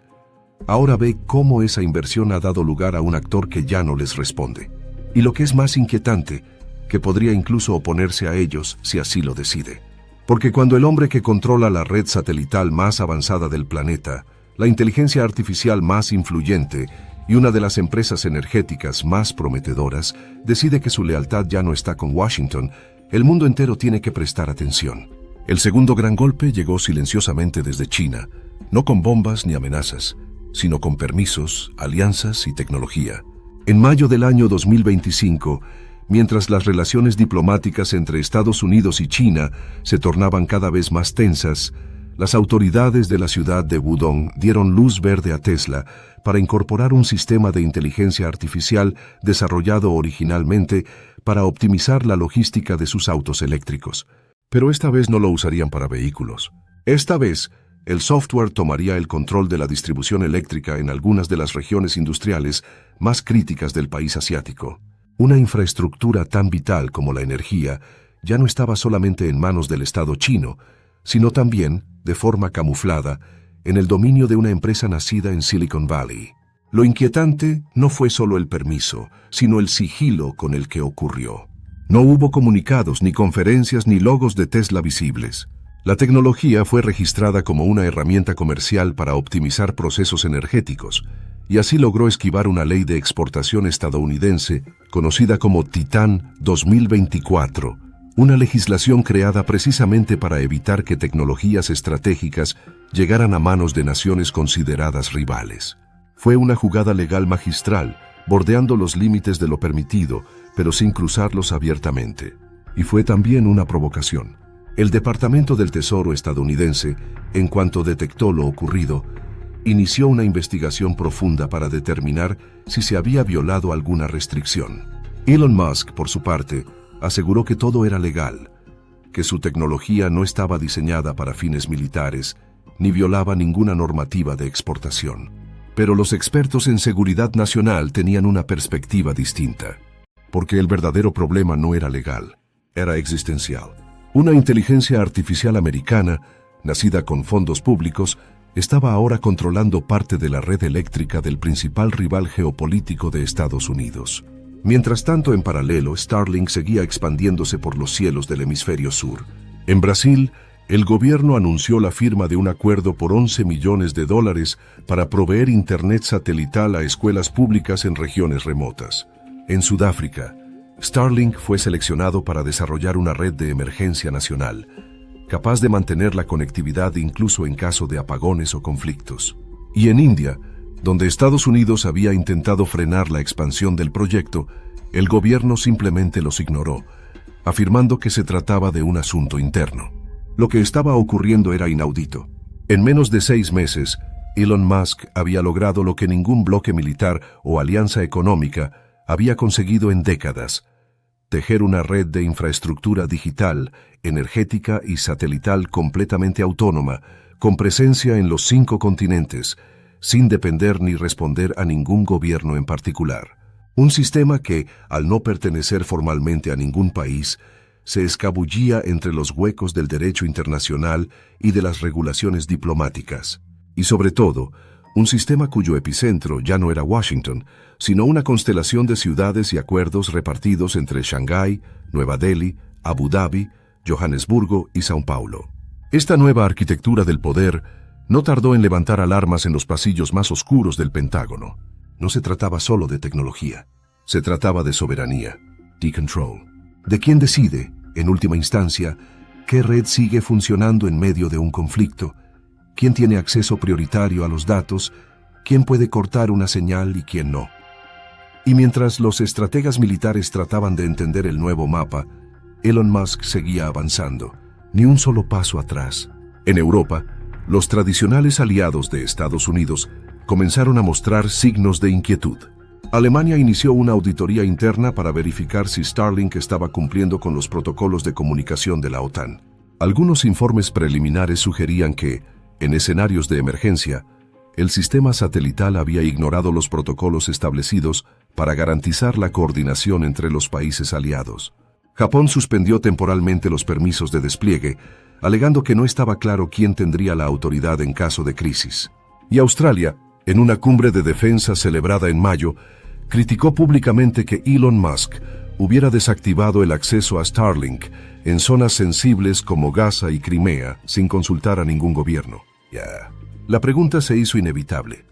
ahora ve cómo esa inversión ha dado lugar a un actor que ya no les responde. Y lo que es más inquietante, que podría incluso oponerse a ellos si así lo decide. Porque cuando el hombre que controla la red satelital más avanzada del planeta, la inteligencia artificial más influyente y una de las empresas energéticas más prometedoras, decide que su lealtad ya no está con Washington, el mundo entero tiene que prestar atención. El segundo gran golpe llegó silenciosamente desde China, no con bombas ni amenazas, sino con permisos, alianzas y tecnología. En mayo del año 2025, mientras las relaciones diplomáticas entre Estados Unidos y China se tornaban cada vez más tensas, las autoridades de la ciudad de Wudong dieron luz verde a Tesla para incorporar un sistema de inteligencia artificial desarrollado originalmente para optimizar la logística de sus autos eléctricos. Pero esta vez no lo usarían para vehículos. Esta vez, el software tomaría el control de la distribución eléctrica en algunas de las regiones industriales más críticas del país asiático. Una infraestructura tan vital como la energía ya no estaba solamente en manos del Estado chino, sino también, de forma camuflada, en el dominio de una empresa nacida en Silicon Valley. Lo inquietante no fue solo el permiso, sino el sigilo con el que ocurrió. No hubo comunicados, ni conferencias, ni logos de Tesla visibles. La tecnología fue registrada como una herramienta comercial para optimizar procesos energéticos, y así logró esquivar una ley de exportación estadounidense conocida como Titán 2024, una legislación creada precisamente para evitar que tecnologías estratégicas llegaran a manos de naciones consideradas rivales. Fue una jugada legal magistral, bordeando los límites de lo permitido, pero sin cruzarlos abiertamente. Y fue también una provocación. El Departamento del Tesoro estadounidense, en cuanto detectó lo ocurrido, inició una investigación profunda para determinar si se había violado alguna restricción. Elon Musk, por su parte, aseguró que todo era legal, que su tecnología no estaba diseñada para fines militares, ni violaba ninguna normativa de exportación. Pero los expertos en seguridad nacional tenían una perspectiva distinta, porque el verdadero problema no era legal, era existencial. Una inteligencia artificial americana, nacida con fondos públicos, estaba ahora controlando parte de la red eléctrica del principal rival geopolítico de Estados Unidos. Mientras tanto, en paralelo, Starlink seguía expandiéndose por los cielos del hemisferio sur. En Brasil, el gobierno anunció la firma de un acuerdo por $11 millones para proveer internet satelital a escuelas públicas en regiones remotas. En Sudáfrica, Starlink fue seleccionado para desarrollar una red de emergencia nacional, capaz de mantener la conectividad incluso en caso de apagones o conflictos. Y en India, donde Estados Unidos había intentado frenar la expansión del proyecto, el gobierno simplemente los ignoró, afirmando que se trataba de un asunto interno. Lo que estaba ocurriendo era inaudito. En menos de 6 meses, Elon Musk había logrado lo que ningún bloque militar o alianza económica había conseguido en décadas: tejer una red de infraestructura digital, energética y satelital completamente autónoma, con presencia en los 5 continentes, sin depender ni responder a ningún gobierno en particular. Un sistema que, al no pertenecer formalmente a ningún país, se escabullía entre los huecos del derecho internacional y de las regulaciones diplomáticas. Y sobre todo, un sistema cuyo epicentro ya no era Washington, sino una constelación de ciudades y acuerdos repartidos entre Shanghái, Nueva Delhi, Abu Dhabi, Johannesburgo y São Paulo. Esta nueva arquitectura del poder no tardó en levantar alarmas en los pasillos más oscuros del Pentágono. No se trataba solo de tecnología, se trataba de soberanía, de control. ¿De quién decide, en última instancia, qué red sigue funcionando en medio de un conflicto? ¿Quién tiene acceso prioritario a los datos? ¿Quién puede cortar una señal y quién no? Y mientras los estrategas militares trataban de entender el nuevo mapa, Elon Musk seguía avanzando, ni un solo paso atrás. En Europa, los tradicionales aliados de Estados Unidos comenzaron a mostrar signos de inquietud. Alemania inició una auditoría interna para verificar si Starlink estaba cumpliendo con los protocolos de comunicación de la OTAN. Algunos informes preliminares sugerían que, en escenarios de emergencia, el sistema satelital había ignorado los protocolos establecidos para garantizar la coordinación entre los países aliados. Japón suspendió temporalmente los permisos de despliegue, alegando que no estaba claro quién tendría la autoridad en caso de crisis. Y Australia, en una cumbre de defensa celebrada en mayo, criticó públicamente que Elon Musk hubiera desactivado el acceso a Starlink en zonas sensibles como Gaza y Crimea sin consultar a ningún gobierno. La pregunta se hizo inevitable.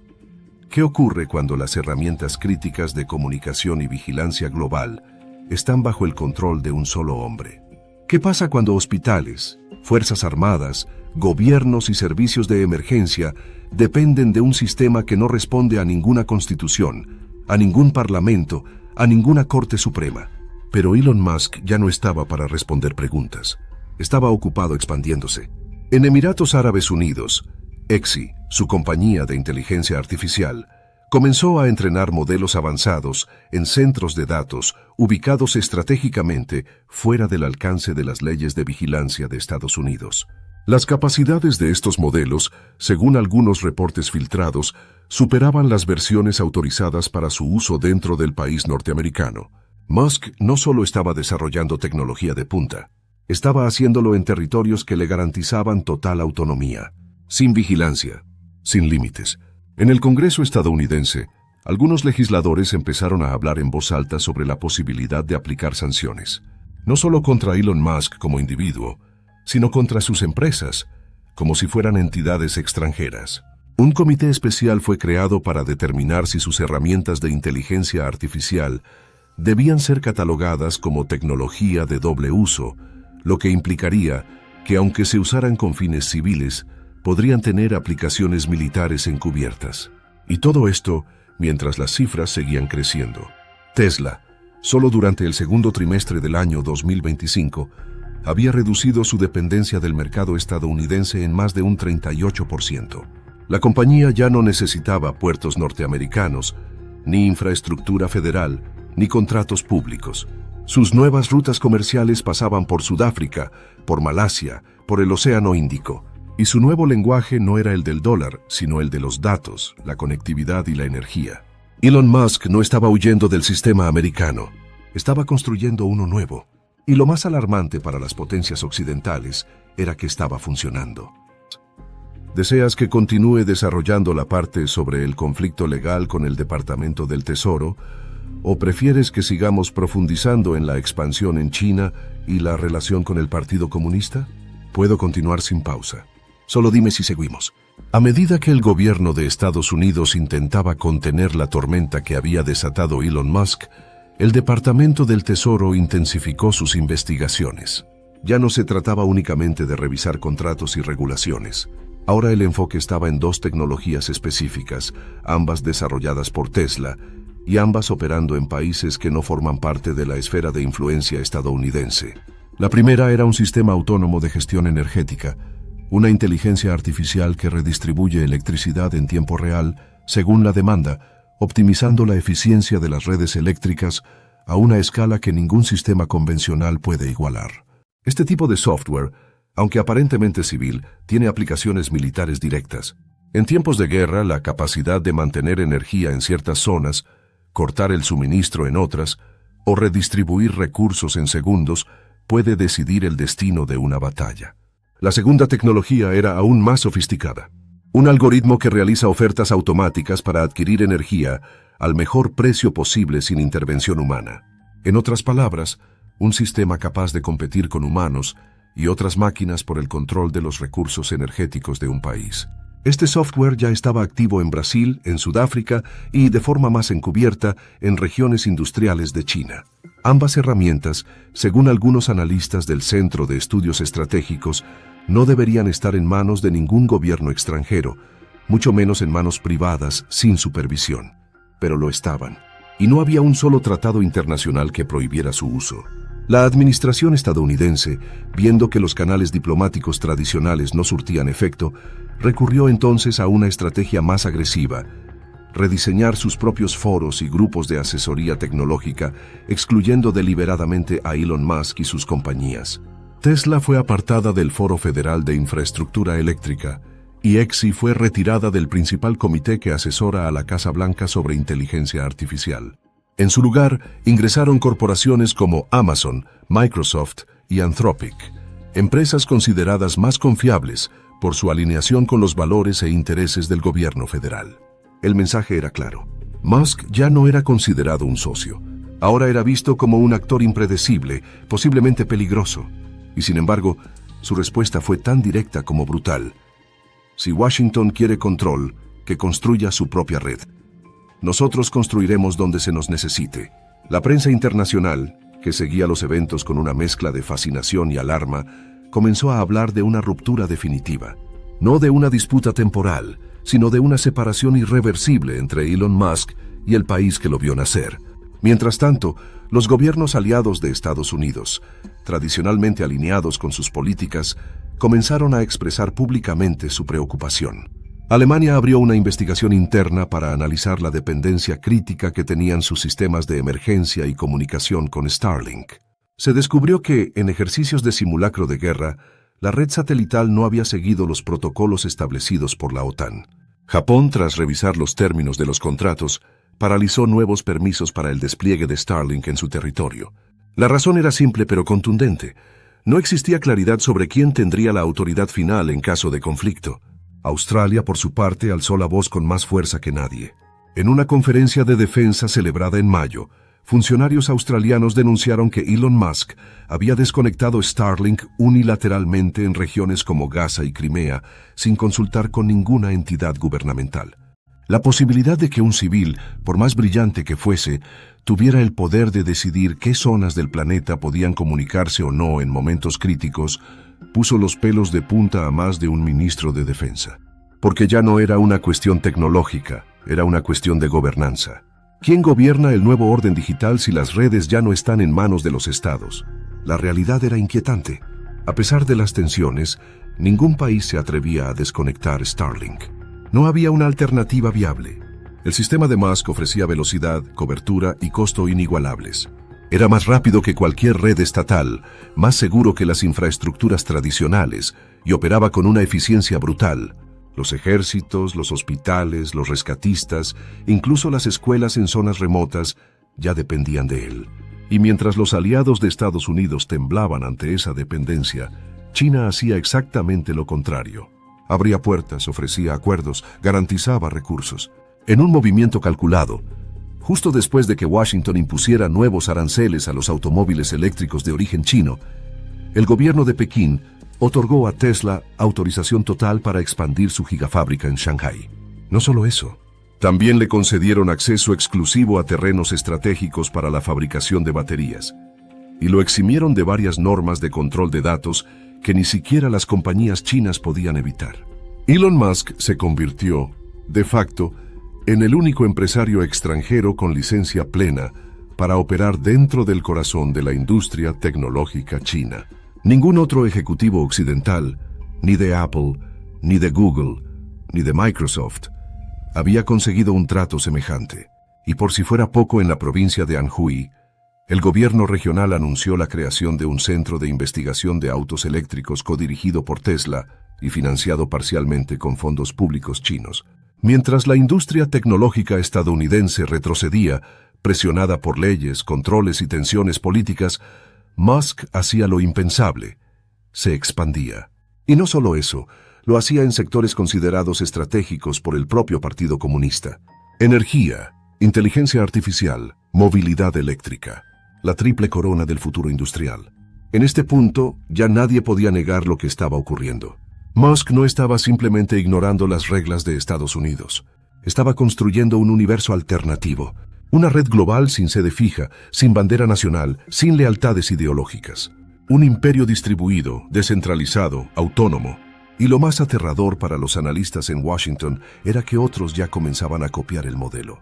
¿Qué ocurre cuando las herramientas críticas de comunicación y vigilancia global están bajo el control de un solo hombre? ¿Qué pasa cuando hospitales, fuerzas armadas, gobiernos y servicios de emergencia dependen de un sistema que no responde a ninguna constitución, a ningún parlamento, a ninguna Corte Suprema? Pero Elon Musk ya no estaba para responder preguntas. Estaba ocupado expandiéndose. En Emiratos Árabes Unidos, Exi, su compañía de inteligencia artificial, comenzó a entrenar modelos avanzados en centros de datos ubicados estratégicamente fuera del alcance de las leyes de vigilancia de Estados Unidos. Las capacidades de estos modelos, según algunos reportes filtrados, superaban las versiones autorizadas para su uso dentro del país norteamericano. Musk no solo estaba desarrollando tecnología de punta, estaba haciéndolo en territorios que le garantizaban total autonomía, sin vigilancia, sin límites. En el Congreso estadounidense, algunos legisladores empezaron a hablar en voz alta sobre la posibilidad de aplicar sanciones, no solo contra Elon Musk como individuo, sino contra sus empresas, como si fueran entidades extranjeras. Un comité especial fue creado para determinar si sus herramientas de inteligencia artificial debían ser catalogadas como tecnología de doble uso, lo que implicaría que aunque se usaran con fines civiles, podrían tener aplicaciones militares encubiertas. Y todo esto mientras las cifras seguían creciendo. Tesla, solo durante el segundo trimestre del año 2025, había reducido su dependencia del mercado estadounidense en más de un 38%. La compañía ya no necesitaba puertos norteamericanos, ni infraestructura federal, ni contratos públicos. Sus nuevas rutas comerciales pasaban por Sudáfrica, por Malasia, por el Océano Índico. Y su nuevo lenguaje no era el del dólar, sino el de los datos, la conectividad y la energía. Elon Musk no estaba huyendo del sistema americano, estaba construyendo uno nuevo. Y lo más alarmante para las potencias occidentales era que estaba funcionando. ¿Deseas que continúe desarrollando la parte sobre el conflicto legal con el Departamento del Tesoro? ¿O prefieres que sigamos profundizando en la expansión en China y la relación con el Partido Comunista? Puedo continuar sin pausa. Solo dime si seguimos. A medida que el gobierno de Estados Unidos intentaba contener la tormenta que había desatado Elon Musk, el Departamento del Tesoro intensificó sus investigaciones. Ya no se trataba únicamente de revisar contratos y regulaciones. Ahora el enfoque estaba en dos tecnologías específicas, ambas desarrolladas por Tesla, y ambas operando en países que no forman parte de la esfera de influencia estadounidense. La primera era un sistema autónomo de gestión energética, una inteligencia artificial que redistribuye electricidad en tiempo real según la demanda, optimizando la eficiencia de las redes eléctricas a una escala que ningún sistema convencional puede igualar. Este tipo de software, aunque aparentemente civil, tiene aplicaciones militares directas. En tiempos de guerra, la capacidad de mantener energía en ciertas zonas, cortar el suministro en otras, o redistribuir recursos en segundos, puede decidir el destino de una batalla. La segunda tecnología era aún más sofisticada. Un algoritmo que realiza ofertas automáticas para adquirir energía al mejor precio posible sin intervención humana. En otras palabras, un sistema capaz de competir con humanos y otras máquinas por el control de los recursos energéticos de un país. Este software ya estaba activo en Brasil, en Sudáfrica y, de forma más encubierta, en regiones industriales de China. Ambas herramientas, según algunos analistas del Centro de Estudios Estratégicos, no deberían estar en manos de ningún gobierno extranjero, mucho menos en manos privadas sin supervisión. Pero lo estaban, y no había un solo tratado internacional que prohibiera su uso. La administración estadounidense, viendo que los canales diplomáticos tradicionales no surtían efecto, recurrió entonces a una estrategia más agresiva: rediseñar sus propios foros y grupos de asesoría tecnológica, excluyendo deliberadamente a Elon Musk y sus compañías. Tesla fue apartada del Foro Federal de Infraestructura Eléctrica, y Exi fue retirada del principal comité que asesora a la Casa Blanca sobre inteligencia artificial. En su lugar, ingresaron corporaciones como Amazon, Microsoft y Anthropic, empresas consideradas más confiables por su alineación con los valores e intereses del gobierno federal. El mensaje era claro. Musk ya no era considerado un socio. Ahora era visto como un actor impredecible, posiblemente peligroso. Y sin embargo, su respuesta fue tan directa como brutal. Si Washington quiere control, que construya su propia red. Nosotros construiremos donde se nos necesite. La prensa internacional, que seguía los eventos con una mezcla de fascinación y alarma, comenzó a hablar de una ruptura definitiva. No de una disputa temporal, sino de una separación irreversible entre Elon Musk y el país que lo vio nacer. Mientras tanto, los gobiernos aliados de Estados Unidos, tradicionalmente alineados con sus políticas, comenzaron a expresar públicamente su preocupación. Alemania abrió una investigación interna para analizar la dependencia crítica que tenían sus sistemas de emergencia y comunicación con Starlink. Se descubrió que, en ejercicios de simulacro de guerra, la red satelital no había seguido los protocolos establecidos por la OTAN. Japón, tras revisar los términos de los contratos, paralizó nuevos permisos para el despliegue de Starlink en su territorio. La razón era simple pero contundente. No existía claridad sobre quién tendría la autoridad final en caso de conflicto. Australia, por su parte, alzó la voz con más fuerza que nadie. En una conferencia de defensa celebrada en mayo, funcionarios australianos denunciaron que Elon Musk había desconectado Starlink unilateralmente en regiones como Gaza y Crimea, sin consultar con ninguna entidad gubernamental. La posibilidad de que un civil, por más brillante que fuese, tuviera el poder de decidir qué zonas del planeta podían comunicarse o no en momentos críticos, puso los pelos de punta a más de un ministro de defensa. Porque ya no era una cuestión tecnológica, era una cuestión de gobernanza. ¿Quién gobierna el nuevo orden digital si las redes ya no están en manos de los estados? La realidad era inquietante. A pesar de las tensiones, ningún país se atrevía a desconectar Starlink. No había una alternativa viable. El sistema de Musk ofrecía velocidad, cobertura y costo inigualables. Era más rápido que cualquier red estatal, más seguro que las infraestructuras tradicionales y operaba con una eficiencia brutal. Los ejércitos, los hospitales, los rescatistas, incluso las escuelas en zonas remotas, ya dependían de él. Y mientras los aliados de Estados Unidos temblaban ante esa dependencia, China hacía exactamente lo contrario. Abría puertas, ofrecía acuerdos, garantizaba recursos. En un movimiento calculado, justo después de que Washington impusiera nuevos aranceles a los automóviles eléctricos de origen chino, el gobierno de Pekín otorgó a Tesla autorización total para expandir su gigafábrica en Shanghái. No solo eso, también le concedieron acceso exclusivo a terrenos estratégicos para la fabricación de baterías, y lo eximieron de varias normas de control de datos que ni siquiera las compañías chinas podían evitar. Elon Musk se convirtió, de facto, en el único empresario extranjero con licencia plena para operar dentro del corazón de la industria tecnológica china. Ningún otro ejecutivo occidental, ni de Apple, ni de Google, ni de Microsoft, había conseguido un trato semejante. Y por si fuera poco, en la provincia de Anhui, el gobierno regional anunció la creación de un centro de investigación de autos eléctricos codirigido por Tesla y financiado parcialmente con fondos públicos chinos. Mientras la industria tecnológica estadounidense retrocedía, presionada por leyes, controles y tensiones políticas, Musk hacía lo impensable: se expandía. Y no solo eso, lo hacía en sectores considerados estratégicos por el propio Partido Comunista. Energía, inteligencia artificial, movilidad eléctrica. La triple corona del futuro industrial. En este punto, ya nadie podía negar lo que estaba ocurriendo. Musk no estaba simplemente ignorando las reglas de Estados Unidos. Estaba construyendo un universo alternativo, una red global sin sede fija, sin bandera nacional, sin lealtades ideológicas. Un imperio distribuido, descentralizado, autónomo. Y lo más aterrador para los analistas en Washington era que otros ya comenzaban a copiar el modelo.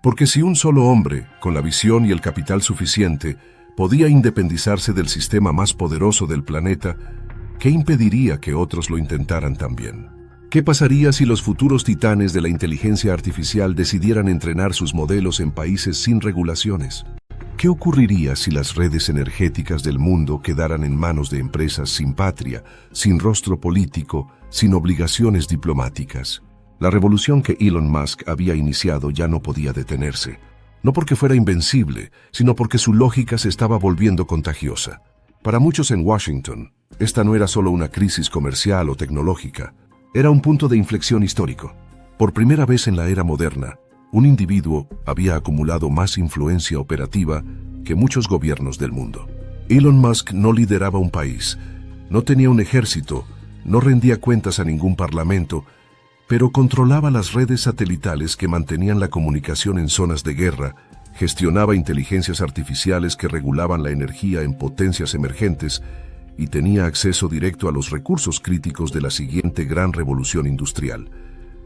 Porque si un solo hombre, con la visión y el capital suficiente, podía independizarse del sistema más poderoso del planeta, ¿qué impediría que otros lo intentaran también? ¿Qué pasaría si los futuros titanes de la inteligencia artificial decidieran entrenar sus modelos en países sin regulaciones? ¿Qué ocurriría si las redes energéticas del mundo quedaran en manos de empresas sin patria, sin rostro político, sin obligaciones diplomáticas? La revolución que Elon Musk había iniciado ya no podía detenerse, no porque fuera invencible, sino porque su lógica se estaba volviendo contagiosa. Para muchos en Washington, esta no era solo una crisis comercial o tecnológica, era un punto de inflexión histórico. Por primera vez en la era moderna, un individuo había acumulado más influencia operativa que muchos gobiernos del mundo. Elon Musk no lideraba un país, no tenía un ejército, no rendía cuentas a ningún parlamento, pero controlaba las redes satelitales que mantenían la comunicación en zonas de guerra, gestionaba inteligencias artificiales que regulaban la energía en potencias emergentes y tenía acceso directo a los recursos críticos de la siguiente gran revolución industrial: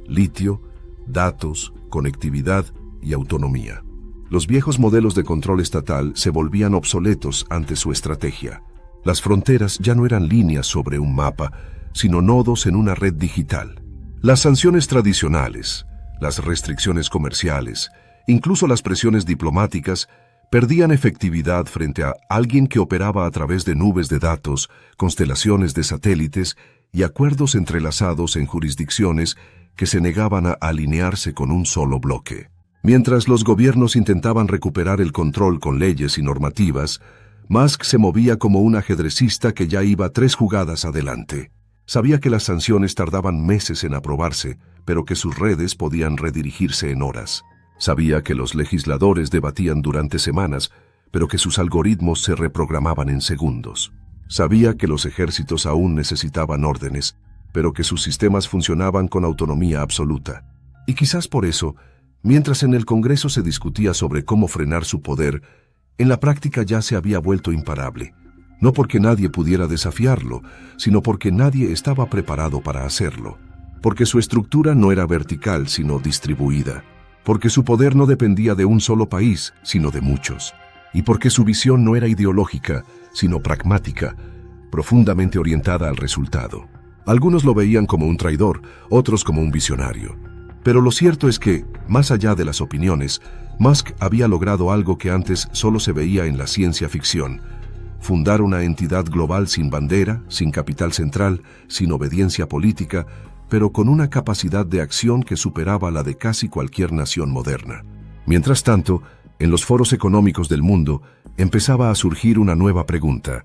litio, datos, conectividad y autonomía. Los viejos modelos de control estatal se volvían obsoletos ante su estrategia. Las fronteras ya no eran líneas sobre un mapa, sino nodos en una red digital. Las sanciones tradicionales, las restricciones comerciales, incluso las presiones diplomáticas, perdían efectividad frente a alguien que operaba a través de nubes de datos, constelaciones de satélites y acuerdos entrelazados en jurisdicciones que se negaban a alinearse con un solo bloque. Mientras los gobiernos intentaban recuperar el control con leyes y normativas, Musk se movía como un ajedrecista que ya iba 3 jugadas adelante. Sabía que las sanciones tardaban meses en aprobarse, pero que sus redes podían redirigirse en horas. Sabía que los legisladores debatían durante semanas, pero que sus algoritmos se reprogramaban en segundos. Sabía que los ejércitos aún necesitaban órdenes, pero que sus sistemas funcionaban con autonomía absoluta. Y quizás por eso, mientras en el Congreso se discutía sobre cómo frenar su poder, en la práctica ya se había vuelto imparable. No porque nadie pudiera desafiarlo, sino porque nadie estaba preparado para hacerlo. Porque su estructura no era vertical, sino distribuida. Porque su poder no dependía de un solo país, sino de muchos. Y porque su visión no era ideológica, sino pragmática, profundamente orientada al resultado. Algunos lo veían como un traidor, otros como un visionario. Pero lo cierto es que, más allá de las opiniones, Musk había logrado algo que antes solo se veía en la ciencia ficción: fundar una entidad global sin bandera, sin capital central, sin obediencia política, pero con una capacidad de acción que superaba la de casi cualquier nación moderna. Mientras tanto, en los foros económicos del mundo, empezaba a surgir una nueva pregunta.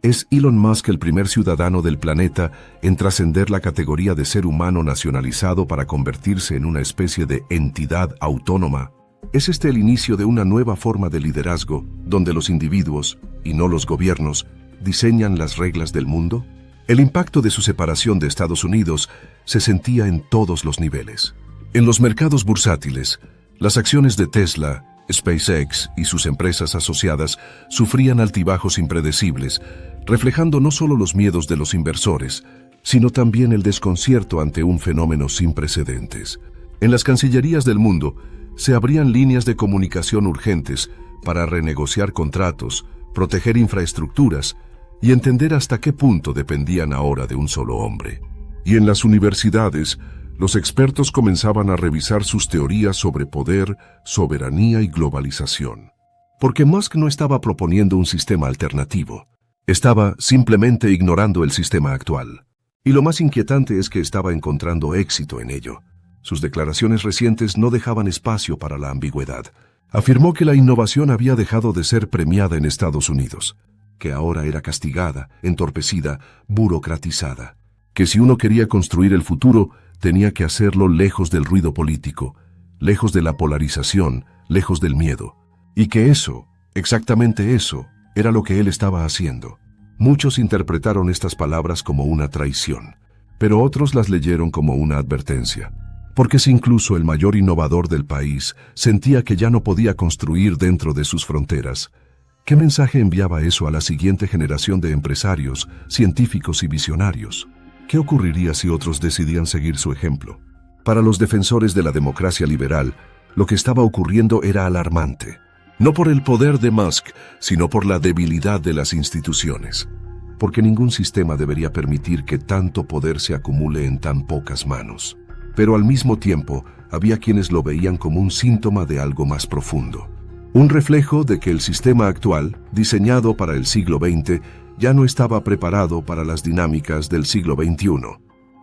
¿Es Elon Musk el primer ciudadano del planeta en trascender la categoría de ser humano nacionalizado para convertirse en una especie de entidad autónoma? ¿Es este el inicio de una nueva forma de liderazgo, donde los individuos, y no los gobiernos, diseñan las reglas del mundo? El impacto de su separación de Estados Unidos se sentía en todos los niveles. En los mercados bursátiles, las acciones de Tesla, SpaceX y sus empresas asociadas sufrían altibajos impredecibles, reflejando no solo los miedos de los inversores, sino también el desconcierto ante un fenómeno sin precedentes. En las cancillerías del mundo, se abrían líneas de comunicación urgentes para renegociar contratos, proteger infraestructuras y entender hasta qué punto dependían ahora de un solo hombre. Y en las universidades, los expertos comenzaban a revisar sus teorías sobre poder, soberanía y globalización. Porque Musk no estaba proponiendo un sistema alternativo. Estaba simplemente ignorando el sistema actual. Y lo más inquietante es que estaba encontrando éxito en ello. Sus declaraciones recientes no dejaban espacio para la ambigüedad. Afirmó que la innovación había dejado de ser premiada en Estados Unidos, que ahora era castigada, entorpecida, burocratizada. Que si uno quería construir el futuro, tenía que hacerlo lejos del ruido político, lejos de la polarización, lejos del miedo. Y que eso, exactamente eso, era lo que él estaba haciendo. Muchos interpretaron estas palabras como una traición, pero otros las leyeron como una advertencia. Porque si incluso el mayor innovador del país sentía que ya no podía construir dentro de sus fronteras, ¿qué mensaje enviaba eso a la siguiente generación de empresarios, científicos y visionarios? ¿Qué ocurriría si otros decidían seguir su ejemplo? Para los defensores de la democracia liberal, lo que estaba ocurriendo era alarmante. No por el poder de Musk, sino por la debilidad de las instituciones. Porque ningún sistema debería permitir que tanto poder se acumule en tan pocas manos. Pero al mismo tiempo, había quienes lo veían como un síntoma de algo más profundo. Un reflejo de que el sistema actual, diseñado para el siglo XX, ya no estaba preparado para las dinámicas del siglo XXI.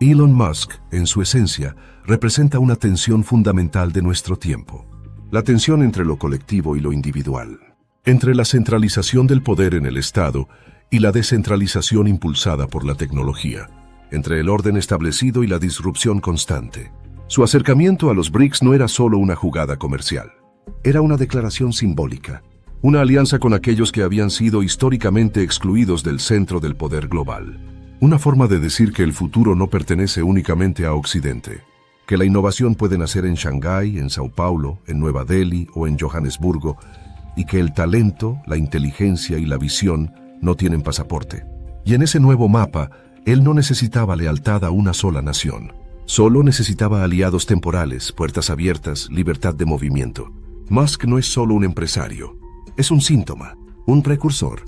Elon Musk, en su esencia, representa una tensión fundamental de nuestro tiempo. La tensión entre lo colectivo y lo individual. Entre la centralización del poder en el Estado y la descentralización impulsada por la tecnología. Entre el orden establecido y la disrupción constante. Su acercamiento a los BRICS no era solo una jugada comercial. Era una declaración simbólica. Una alianza con aquellos que habían sido históricamente excluidos del centro del poder global. Una forma de decir que el futuro no pertenece únicamente a Occidente. Que la innovación puede nacer en Shanghái, en Sao Paulo, en Nueva Delhi o en Johannesburgo, y que el talento, la inteligencia y la visión no tienen pasaporte. Y en ese nuevo mapa, él no necesitaba lealtad a una sola nación. Solo necesitaba aliados temporales, puertas abiertas, libertad de movimiento. Musk no es solo un empresario. Es un síntoma, un precursor,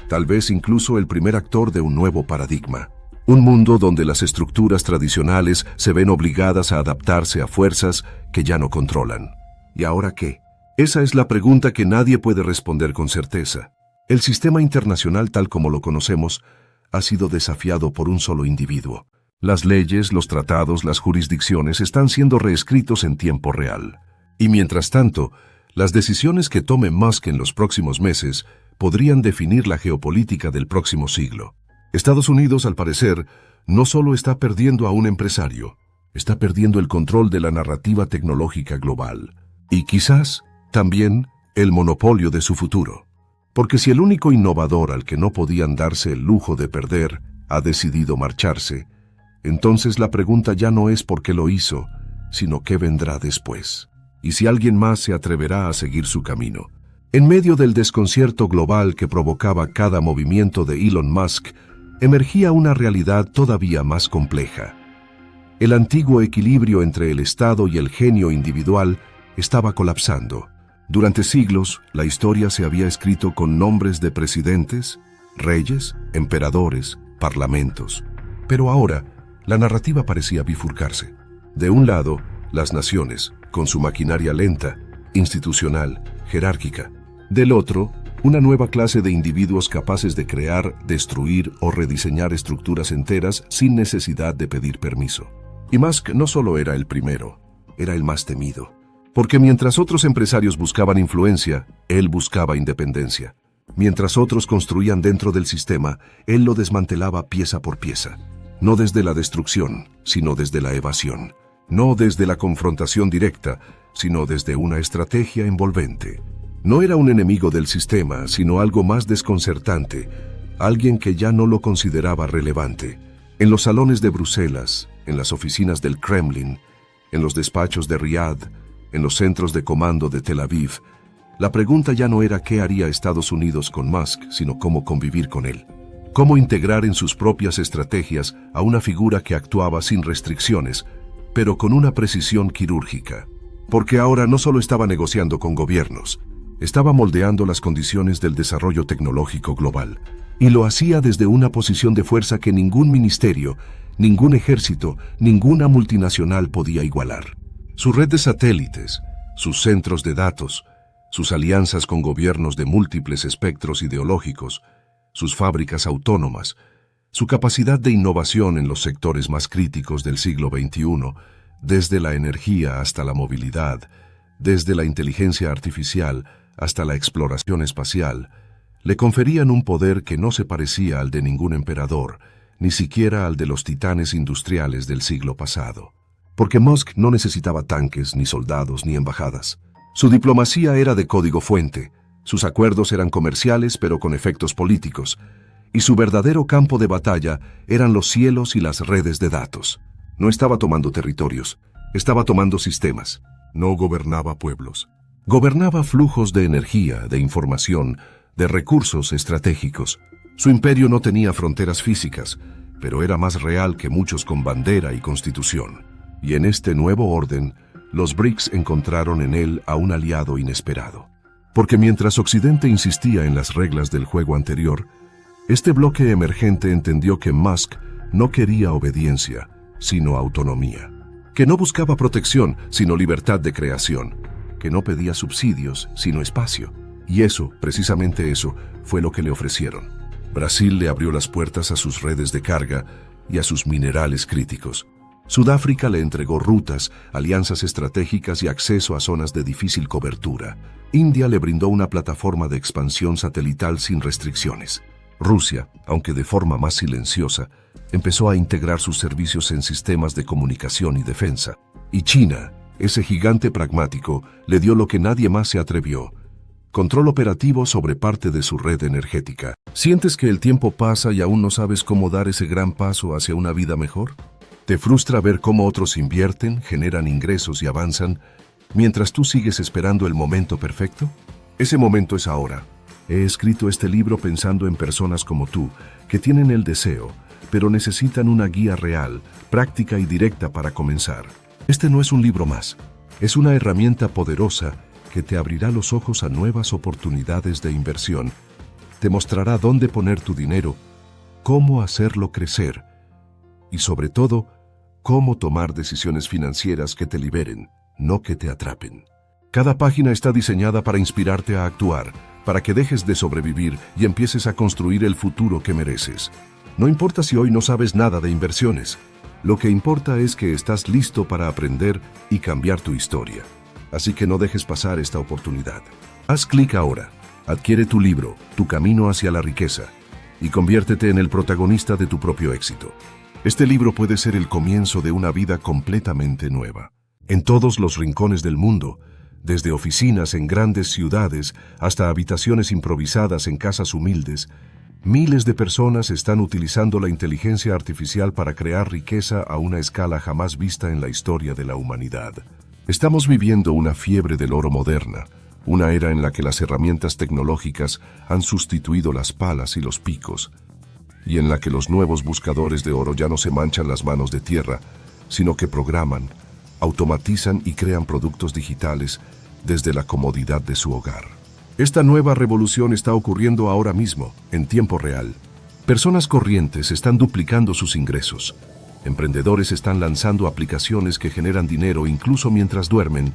tal vez incluso el primer actor de un nuevo paradigma. Un mundo donde las estructuras tradicionales se ven obligadas a adaptarse a fuerzas que ya no controlan. ¿Y ahora qué? Esa es la pregunta que nadie puede responder con certeza. El sistema internacional tal como lo conocemos ha sido desafiado por un solo individuo. Las leyes, los tratados, las jurisdicciones están siendo reescritos en tiempo real. Y mientras tanto, las decisiones que tome Musk en los próximos meses podrían definir la geopolítica del próximo siglo. Estados Unidos, al parecer, no solo está perdiendo a un empresario, está perdiendo el control de la narrativa tecnológica global y quizás también el monopolio de su futuro. Porque si el único innovador al que no podían darse el lujo de perder ha decidido marcharse, entonces la pregunta ya no es por qué lo hizo, sino qué vendrá después. Y si alguien más se atreverá a seguir su camino. En medio del desconcierto global que provocaba cada movimiento de Elon Musk, emergía una realidad todavía más compleja. El antiguo equilibrio entre el Estado y el genio individual estaba colapsando. Durante siglos, la historia se había escrito con nombres de presidentes, reyes, emperadores, parlamentos. Pero ahora, la narrativa parecía bifurcarse. De un lado, las naciones, con su maquinaria lenta, institucional, jerárquica. Del otro, una nueva clase de individuos capaces de crear, destruir o rediseñar estructuras enteras sin necesidad de pedir permiso. Y Musk no solo era el primero, era el más temido. Porque mientras otros empresarios buscaban influencia, él buscaba independencia. Mientras otros construían dentro del sistema, él lo desmantelaba pieza por pieza. No desde la destrucción, sino desde la evasión. No desde la confrontación directa, sino desde una estrategia envolvente. No era un enemigo del sistema, sino algo más desconcertante, alguien que ya no lo consideraba relevante. En los salones de Bruselas, en las oficinas del Kremlin, en los despachos de Riad, en los centros de comando de Tel Aviv, la pregunta ya no era qué haría Estados Unidos con Musk, sino cómo convivir con él. Cómo integrar en sus propias estrategias a una figura que actuaba sin restricciones, pero con una precisión quirúrgica. Porque ahora no solo estaba negociando con gobiernos, estaba moldeando las condiciones del desarrollo tecnológico global. Y lo hacía desde una posición de fuerza que ningún ministerio, ningún ejército, ninguna multinacional podía igualar. Su red de satélites, sus centros de datos, sus alianzas con gobiernos de múltiples espectros ideológicos, sus fábricas autónomas, su capacidad de innovación en los sectores más críticos del siglo XXI, desde la energía hasta la movilidad, desde la inteligencia artificial hasta la exploración espacial, le conferían un poder que no se parecía al de ningún emperador, ni siquiera al de los titanes industriales del siglo pasado. Porque Musk no necesitaba tanques, ni soldados, ni embajadas. Su diplomacia era de código fuente, sus acuerdos eran comerciales pero con efectos políticos, y su verdadero campo de batalla eran los cielos y las redes de datos. No estaba tomando territorios, estaba tomando sistemas. No gobernaba pueblos. Gobernaba flujos de energía, de información, de recursos estratégicos. Su imperio no tenía fronteras físicas, pero era más real que muchos con bandera y constitución. Y en este nuevo orden, los BRICS encontraron en él a un aliado inesperado. Porque mientras Occidente insistía en las reglas del juego anterior, este bloque emergente entendió que Musk no quería obediencia, sino autonomía. Que no buscaba protección, sino libertad de creación. Que no pedía subsidios, sino espacio. Y eso, precisamente eso, fue lo que le ofrecieron. Brasil le abrió las puertas a sus redes de carga y a sus minerales críticos. Sudáfrica le entregó rutas, alianzas estratégicas y acceso a zonas de difícil cobertura. India le brindó una plataforma de expansión satelital sin restricciones. Rusia, aunque de forma más silenciosa, empezó a integrar sus servicios en sistemas de comunicación y defensa. Y China, ese gigante pragmático, le dio lo que nadie más se atrevió: control operativo sobre parte de su red energética. ¿Sientes que el tiempo pasa y aún no sabes cómo dar ese gran paso hacia una vida mejor? ¿Te frustra ver cómo otros invierten, generan ingresos y avanzan, mientras tú sigues esperando el momento perfecto? Ese momento es ahora. He escrito este libro pensando en personas como tú, que tienen el deseo, pero necesitan una guía real, práctica y directa para comenzar. Este no es un libro más. Es una herramienta poderosa que te abrirá los ojos a nuevas oportunidades de inversión. Te mostrará dónde poner tu dinero, cómo hacerlo crecer y, sobre todo, cómo tomar decisiones financieras que te liberen, no que te atrapen. Cada página está diseñada para inspirarte a actuar, para que dejes de sobrevivir y empieces a construir el futuro que mereces. No importa si hoy no sabes nada de inversiones. Lo que importa es que estás listo para aprender y cambiar tu historia. Así que no dejes pasar esta oportunidad. Haz clic ahora, adquiere tu libro, Tu camino hacia la riqueza, y conviértete en el protagonista de tu propio éxito. Este libro puede ser el comienzo de una vida completamente nueva. En todos los rincones del mundo, desde oficinas en grandes ciudades hasta habitaciones improvisadas en casas humildes, miles de personas están utilizando la inteligencia artificial para crear riqueza a una escala jamás vista en la historia de la humanidad. Estamos viviendo una fiebre del oro moderna, una era en la que las herramientas tecnológicas han sustituido las palas y los picos, y en la que los nuevos buscadores de oro ya no se manchan las manos de tierra, sino que programan, automatizan y crean productos digitales desde la comodidad de su hogar. Esta nueva revolución está ocurriendo ahora mismo, en tiempo real. Personas corrientes están duplicando sus ingresos. Emprendedores están lanzando aplicaciones que generan dinero incluso mientras duermen,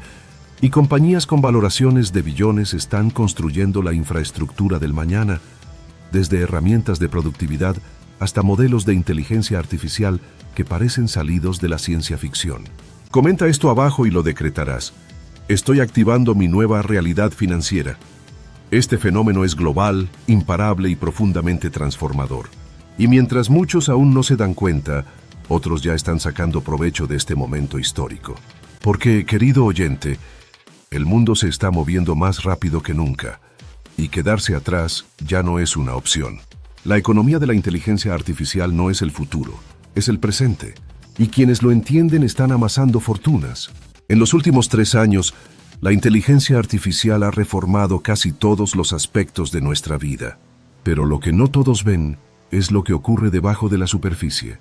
y compañías con valoraciones de billones están construyendo la infraestructura del mañana, desde herramientas de productividad hasta modelos de inteligencia artificial que parecen salidos de la ciencia ficción. Comenta esto abajo y lo decretarás. Estoy activando mi nueva realidad financiera. Este fenómeno es global, imparable y profundamente transformador. Y mientras muchos aún no se dan cuenta, otros ya están sacando provecho de este momento histórico. Porque, querido oyente, el mundo se está moviendo más rápido que nunca, y quedarse atrás ya no es una opción. La economía de la inteligencia artificial no es el futuro, es el presente, y quienes lo entienden están amasando fortunas. En los últimos 3 años, la inteligencia artificial ha reformado casi todos los aspectos de nuestra vida. Pero lo que no todos ven es lo que ocurre debajo de la superficie.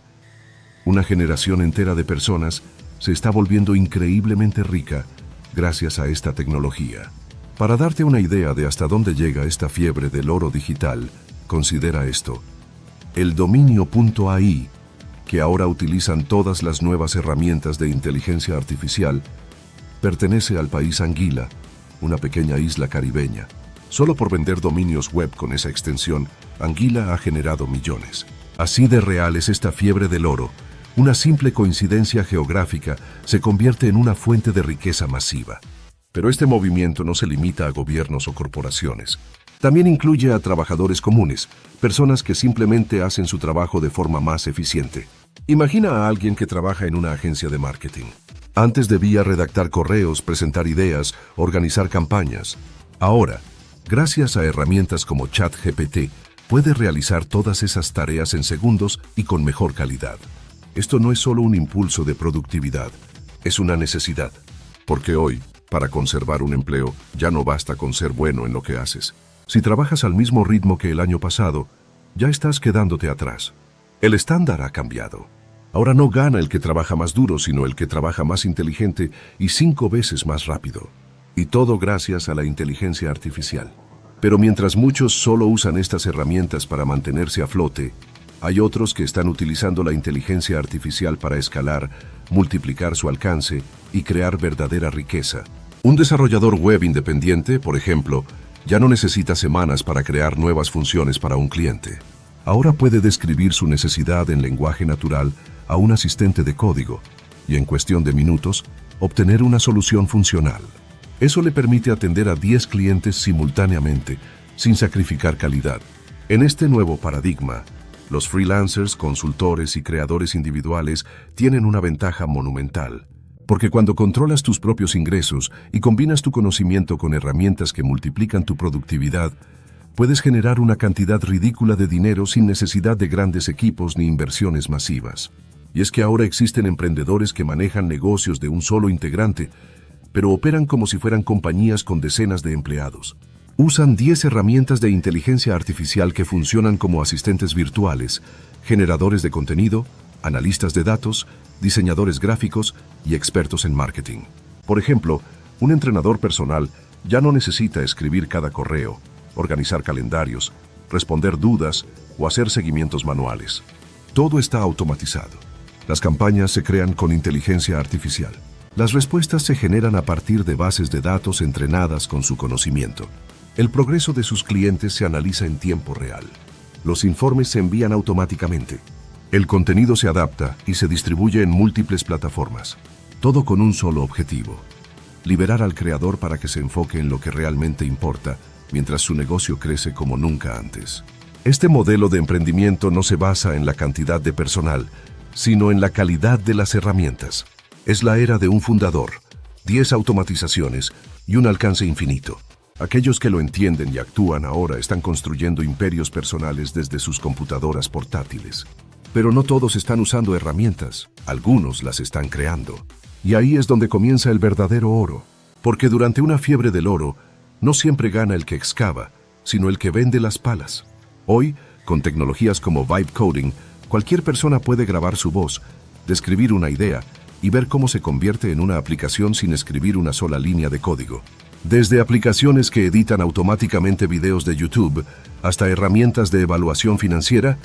Una generación entera de personas se está volviendo increíblemente rica gracias a esta tecnología. Para darte una idea de hasta dónde llega esta fiebre del oro digital, considera esto. El dominio.ai, que ahora utilizan todas las nuevas herramientas de inteligencia artificial, pertenece al país Anguila, una pequeña isla caribeña. Solo por vender dominios web con esa extensión, Anguila ha generado millones. Así de real es esta fiebre del oro. Una simple coincidencia geográfica se convierte en una fuente de riqueza masiva. Pero este movimiento no se limita a gobiernos o corporaciones. También incluye a trabajadores comunes, personas que simplemente hacen su trabajo de forma más eficiente. Imagina a alguien que trabaja en una agencia de marketing. Antes debía redactar correos, presentar ideas, organizar campañas. Ahora, gracias a herramientas como ChatGPT, puede realizar todas esas tareas en segundos y con mejor calidad. Esto no es solo un impulso de productividad, es una necesidad. Porque hoy, para conservar un empleo, ya no basta con ser bueno en lo que haces. Si trabajas al mismo ritmo que el año pasado, ya estás quedándote atrás. El estándar ha cambiado. Ahora no gana el que trabaja más duro, sino el que trabaja más inteligente y 5 veces más rápido. Y todo gracias a la inteligencia artificial. Pero mientras muchos solo usan estas herramientas para mantenerse a flote, hay otros que están utilizando la inteligencia artificial para escalar, multiplicar su alcance y crear verdadera riqueza. Un desarrollador web independiente, por ejemplo, ya no necesita semanas para crear nuevas funciones para un cliente. Ahora puede describir su necesidad en lenguaje natural a un asistente de código y en cuestión de minutos obtener una solución funcional. Eso le permite atender a 10 clientes simultáneamente, sin sacrificar calidad. En este nuevo paradigma, los freelancers, consultores y creadores individuales tienen una ventaja monumental. Porque cuando controlas tus propios ingresos y combinas tu conocimiento con herramientas que multiplican tu productividad, puedes generar una cantidad ridícula de dinero sin necesidad de grandes equipos ni inversiones masivas. Y es que ahora existen emprendedores que manejan negocios de un solo integrante, pero operan como si fueran compañías con decenas de empleados. Usan 10 herramientas de inteligencia artificial que funcionan como asistentes virtuales, generadores de contenido, analistas de datos, diseñadores gráficos y expertos en marketing. Por ejemplo, un entrenador personal ya no necesita escribir cada correo, organizar calendarios, responder dudas o hacer seguimientos manuales. Todo está automatizado. Las campañas se crean con inteligencia artificial. Las respuestas se generan a partir de bases de datos entrenadas con su conocimiento. El progreso de sus clientes se analiza en tiempo real. Los informes se envían automáticamente. El contenido se adapta y se distribuye en múltiples plataformas. Todo con un solo objetivo: liberar al creador para que se enfoque en lo que realmente importa, mientras su negocio crece como nunca antes. Este modelo de emprendimiento no se basa en la cantidad de personal, sino en la calidad de las herramientas. Es la era de un fundador, 10 automatizaciones y un alcance infinito. Aquellos que lo entienden y actúan ahora están construyendo imperios personales desde sus computadoras portátiles. Pero no todos están usando herramientas, algunos las están creando. Y ahí es donde comienza el verdadero oro, porque durante una fiebre del oro, no siempre gana el que excava, sino el que vende las palas. Hoy, con tecnologías como Vibe Coding, cualquier persona puede grabar su voz, describir una idea y ver cómo se convierte en una aplicación sin escribir una sola línea de código. Desde aplicaciones que editan automáticamente videos de YouTube hasta herramientas de evaluación financiera,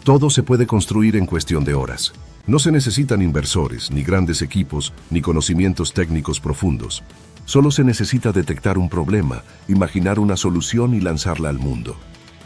todo se puede construir en cuestión de horas. No se necesitan inversores, ni grandes equipos, ni conocimientos técnicos profundos. Solo se necesita detectar un problema, imaginar una solución y lanzarla al mundo.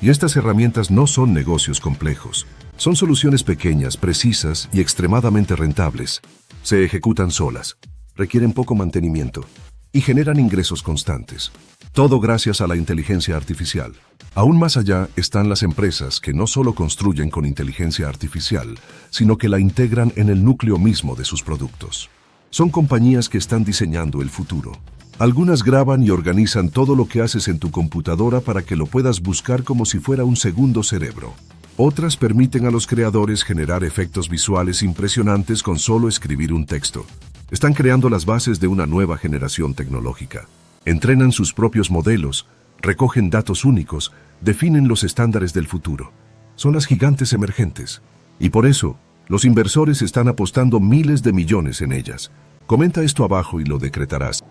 Y estas herramientas no son negocios complejos. Son soluciones pequeñas, precisas y extremadamente rentables. Se ejecutan solas, requieren poco mantenimiento y generan ingresos constantes. Todo gracias a la inteligencia artificial. Aún más allá están las empresas que no solo construyen con inteligencia artificial, sino que la integran en el núcleo mismo de sus productos. Son compañías que están diseñando el futuro. Algunas graban y organizan todo lo que haces en tu computadora para que lo puedas buscar como si fuera un segundo cerebro. Otras permiten a los creadores generar efectos visuales impresionantes con solo escribir un texto. Están creando las bases de una nueva generación tecnológica. Entrenan sus propios modelos, recogen datos únicos, definen los estándares del futuro. Son las gigantes emergentes. Y por eso, los inversores están apostando miles de millones en ellas. Comenta esto abajo y lo decretarás.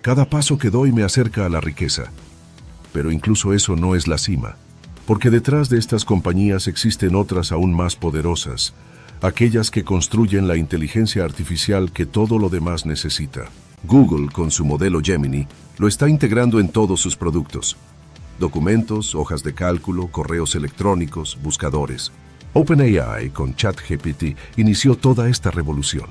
Cada paso que doy me acerca a la riqueza. Pero incluso eso no es la cima. Porque detrás de estas compañías existen otras aún más poderosas, aquellas que construyen la inteligencia artificial que todo lo demás necesita. Google, con su modelo Gemini, lo está integrando en todos sus productos. Documentos, hojas de cálculo, correos electrónicos, buscadores. OpenAI, con ChatGPT, inició toda esta revolución.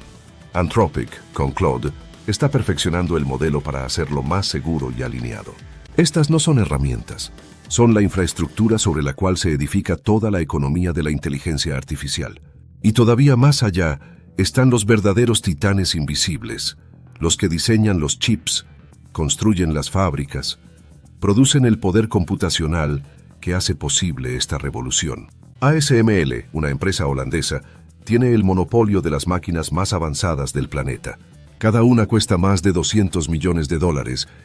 Anthropic, con Claude, está perfeccionando el modelo para hacerlo más seguro y alineado. Estas no son herramientas, son la infraestructura sobre la cual se edifica toda la economía de la inteligencia artificial. Y todavía más allá están los verdaderos titanes invisibles, los que diseñan los chips, construyen las fábricas, producen el poder computacional que hace posible esta revolución. ASML, una empresa holandesa, tiene el monopolio de las máquinas más avanzadas del planeta. Cada una cuesta más de $200 millones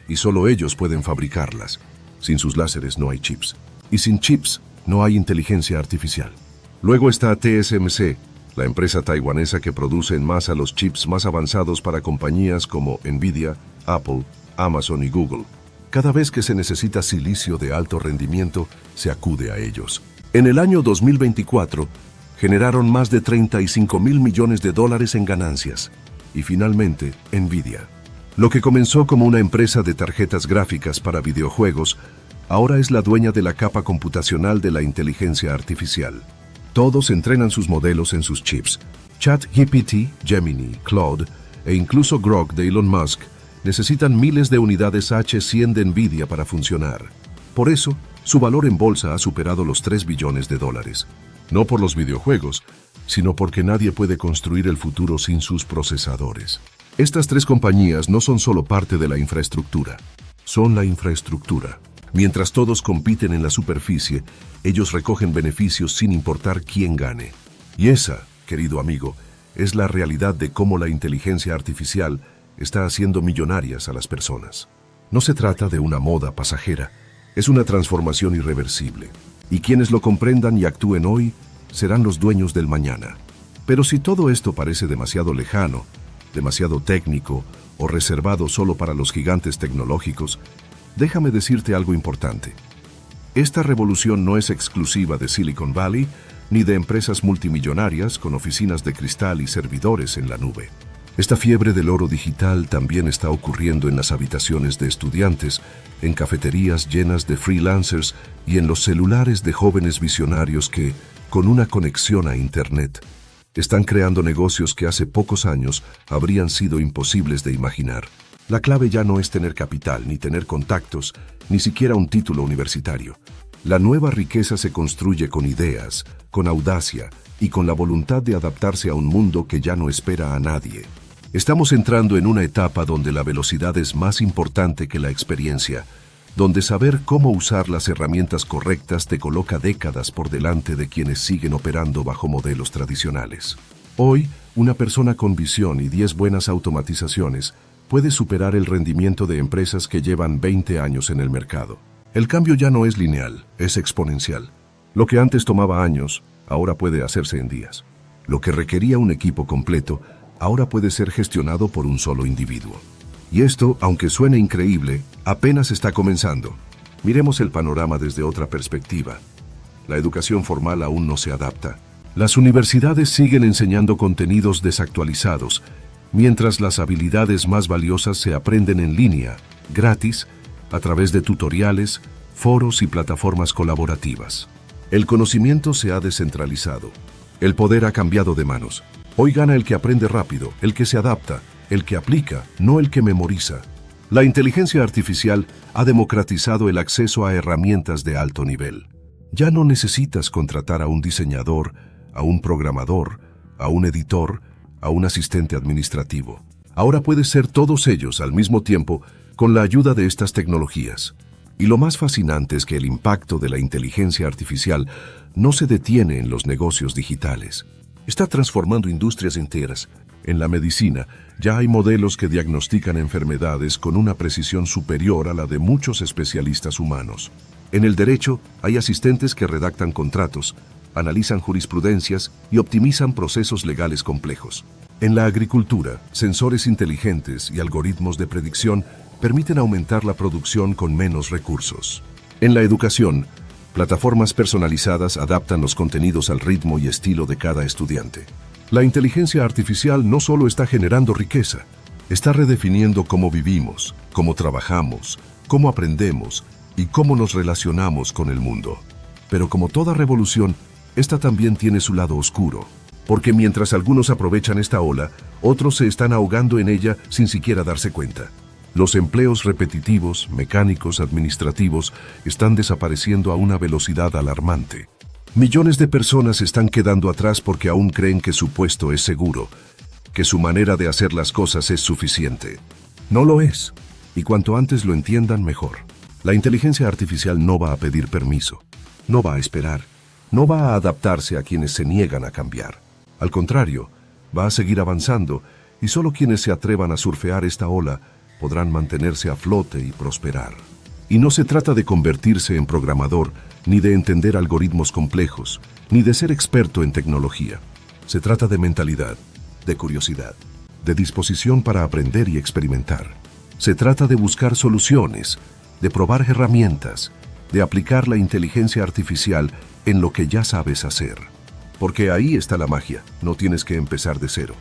y solo ellos pueden fabricarlas. Sin sus láseres no hay chips. Y sin chips no hay inteligencia artificial. Luego está TSMC, la empresa taiwanesa que produce en masa los chips más avanzados para compañías como Nvidia, Apple, Amazon y Google. Cada vez que se necesita silicio de alto rendimiento, se acude a ellos. En el año 2024, generaron más de $35 mil millones en ganancias. Y finalmente, Nvidia. Lo que comenzó como una empresa de tarjetas gráficas para videojuegos, ahora es la dueña de la capa computacional de la inteligencia artificial. Todos entrenan sus modelos en sus chips. ChatGPT, Gemini, Claude e incluso Grok de Elon Musk necesitan miles de unidades H100 de Nvidia para funcionar. Por eso, su valor en bolsa ha superado los $3 billones. No por los videojuegos, sino porque nadie puede construir el futuro sin sus procesadores. Estas tres compañías no son solo parte de la infraestructura, son la infraestructura. Mientras todos compiten en la superficie, ellos recogen beneficios sin importar quién gane. Y esa, querido amigo, es la realidad de cómo la inteligencia artificial está haciendo millonarias a las personas. No se trata de una moda pasajera, es una transformación irreversible. Y quienes lo comprendan y actúen hoy serán los dueños del mañana. Pero si todo esto parece demasiado lejano, demasiado técnico o reservado solo para los gigantes tecnológicos, déjame decirte algo importante. Esta revolución no es exclusiva de Silicon Valley ni de empresas multimillonarias con oficinas de cristal y servidores en la nube. Esta fiebre del oro digital también está ocurriendo en las habitaciones de estudiantes, en cafeterías llenas de freelancers y en los celulares de jóvenes visionarios que, con una conexión a Internet, están creando negocios que hace pocos años habrían sido imposibles de imaginar. La clave ya no es tener capital, ni tener contactos, ni siquiera un título universitario. La nueva riqueza se construye con ideas, con audacia y con la voluntad de adaptarse a un mundo que ya no espera a nadie. Estamos entrando en una etapa donde la velocidad es más importante que la experiencia, donde saber cómo usar las herramientas correctas te coloca décadas por delante de quienes siguen operando bajo modelos tradicionales. Hoy, una persona con visión y 10 buenas automatizaciones puede superar el rendimiento de empresas que llevan 20 años en el mercado. El cambio ya no es lineal, es exponencial. Lo que antes tomaba años, ahora puede hacerse en días. Lo que requería un equipo completo, ahora puede ser gestionado por un solo individuo. Y esto, aunque suene increíble, apenas está comenzando. Miremos el panorama desde otra perspectiva. La educación formal aún no se adapta. Las universidades siguen enseñando contenidos desactualizados, mientras las habilidades más valiosas se aprenden en línea, gratis, a través de tutoriales, foros y plataformas colaborativas. El conocimiento se ha descentralizado. El poder ha cambiado de manos. Hoy gana el que aprende rápido, el que se adapta, el que aplica, no el que memoriza. La inteligencia artificial ha democratizado el acceso a herramientas de alto nivel. Ya no necesitas contratar a un diseñador, a un programador, a un editor, a un asistente administrativo. Ahora puedes ser todos ellos al mismo tiempo con la ayuda de estas tecnologías. Y lo más fascinante es que el impacto de la inteligencia artificial no se detiene en los negocios digitales. Está transformando industrias enteras. En la medicina, ya hay modelos que diagnostican enfermedades con una precisión superior a la de muchos especialistas humanos. En el derecho, hay asistentes que redactan contratos, analizan jurisprudencias y optimizan procesos legales complejos. En la agricultura, sensores inteligentes y algoritmos de predicción permiten aumentar la producción con menos recursos. En la educación, plataformas personalizadas adaptan los contenidos al ritmo y estilo de cada estudiante. La inteligencia artificial no solo está generando riqueza, está redefiniendo cómo vivimos, cómo trabajamos, cómo aprendemos y cómo nos relacionamos con el mundo. Pero como toda revolución, esta también tiene su lado oscuro, porque mientras algunos aprovechan esta ola, otros se están ahogando en ella sin siquiera darse cuenta. Los empleos repetitivos, mecánicos, administrativos, están desapareciendo a una velocidad alarmante. Millones de personas están quedando atrás porque aún creen que su puesto es seguro, que su manera de hacer las cosas es suficiente. No lo es, y cuanto antes lo entiendan, mejor. La inteligencia artificial no va a pedir permiso, no va a esperar, no va a adaptarse a quienes se niegan a cambiar. Al contrario, va a seguir avanzando, y solo quienes se atrevan a surfear esta ola podrán mantenerse a flote y prosperar. Y no se trata de convertirse en programador, ni de entender algoritmos complejos, ni de ser experto en tecnología. Se trata de mentalidad, de curiosidad, de disposición para aprender y experimentar. Se trata de buscar soluciones, de probar herramientas, de aplicar la inteligencia artificial en lo que ya sabes hacer. Porque ahí está la magia, no tienes que empezar de cero.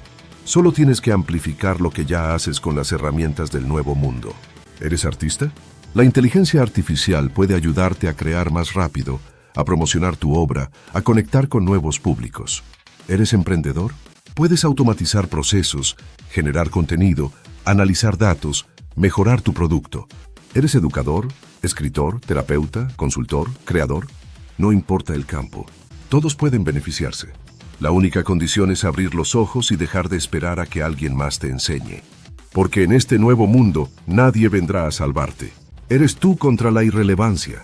Solo tienes que amplificar lo que ya haces con las herramientas del nuevo mundo. ¿Eres artista? La inteligencia artificial puede ayudarte a crear más rápido, a promocionar tu obra, a conectar con nuevos públicos. ¿Eres emprendedor? Puedes automatizar procesos, generar contenido, analizar datos, mejorar tu producto. ¿Eres educador, escritor, terapeuta, consultor, creador? No importa el campo. Todos pueden beneficiarse. La única condición es abrir los ojos y dejar de esperar a que alguien más te enseñe. Porque en este nuevo mundo nadie vendrá a salvarte. Eres tú contra la irrelevancia,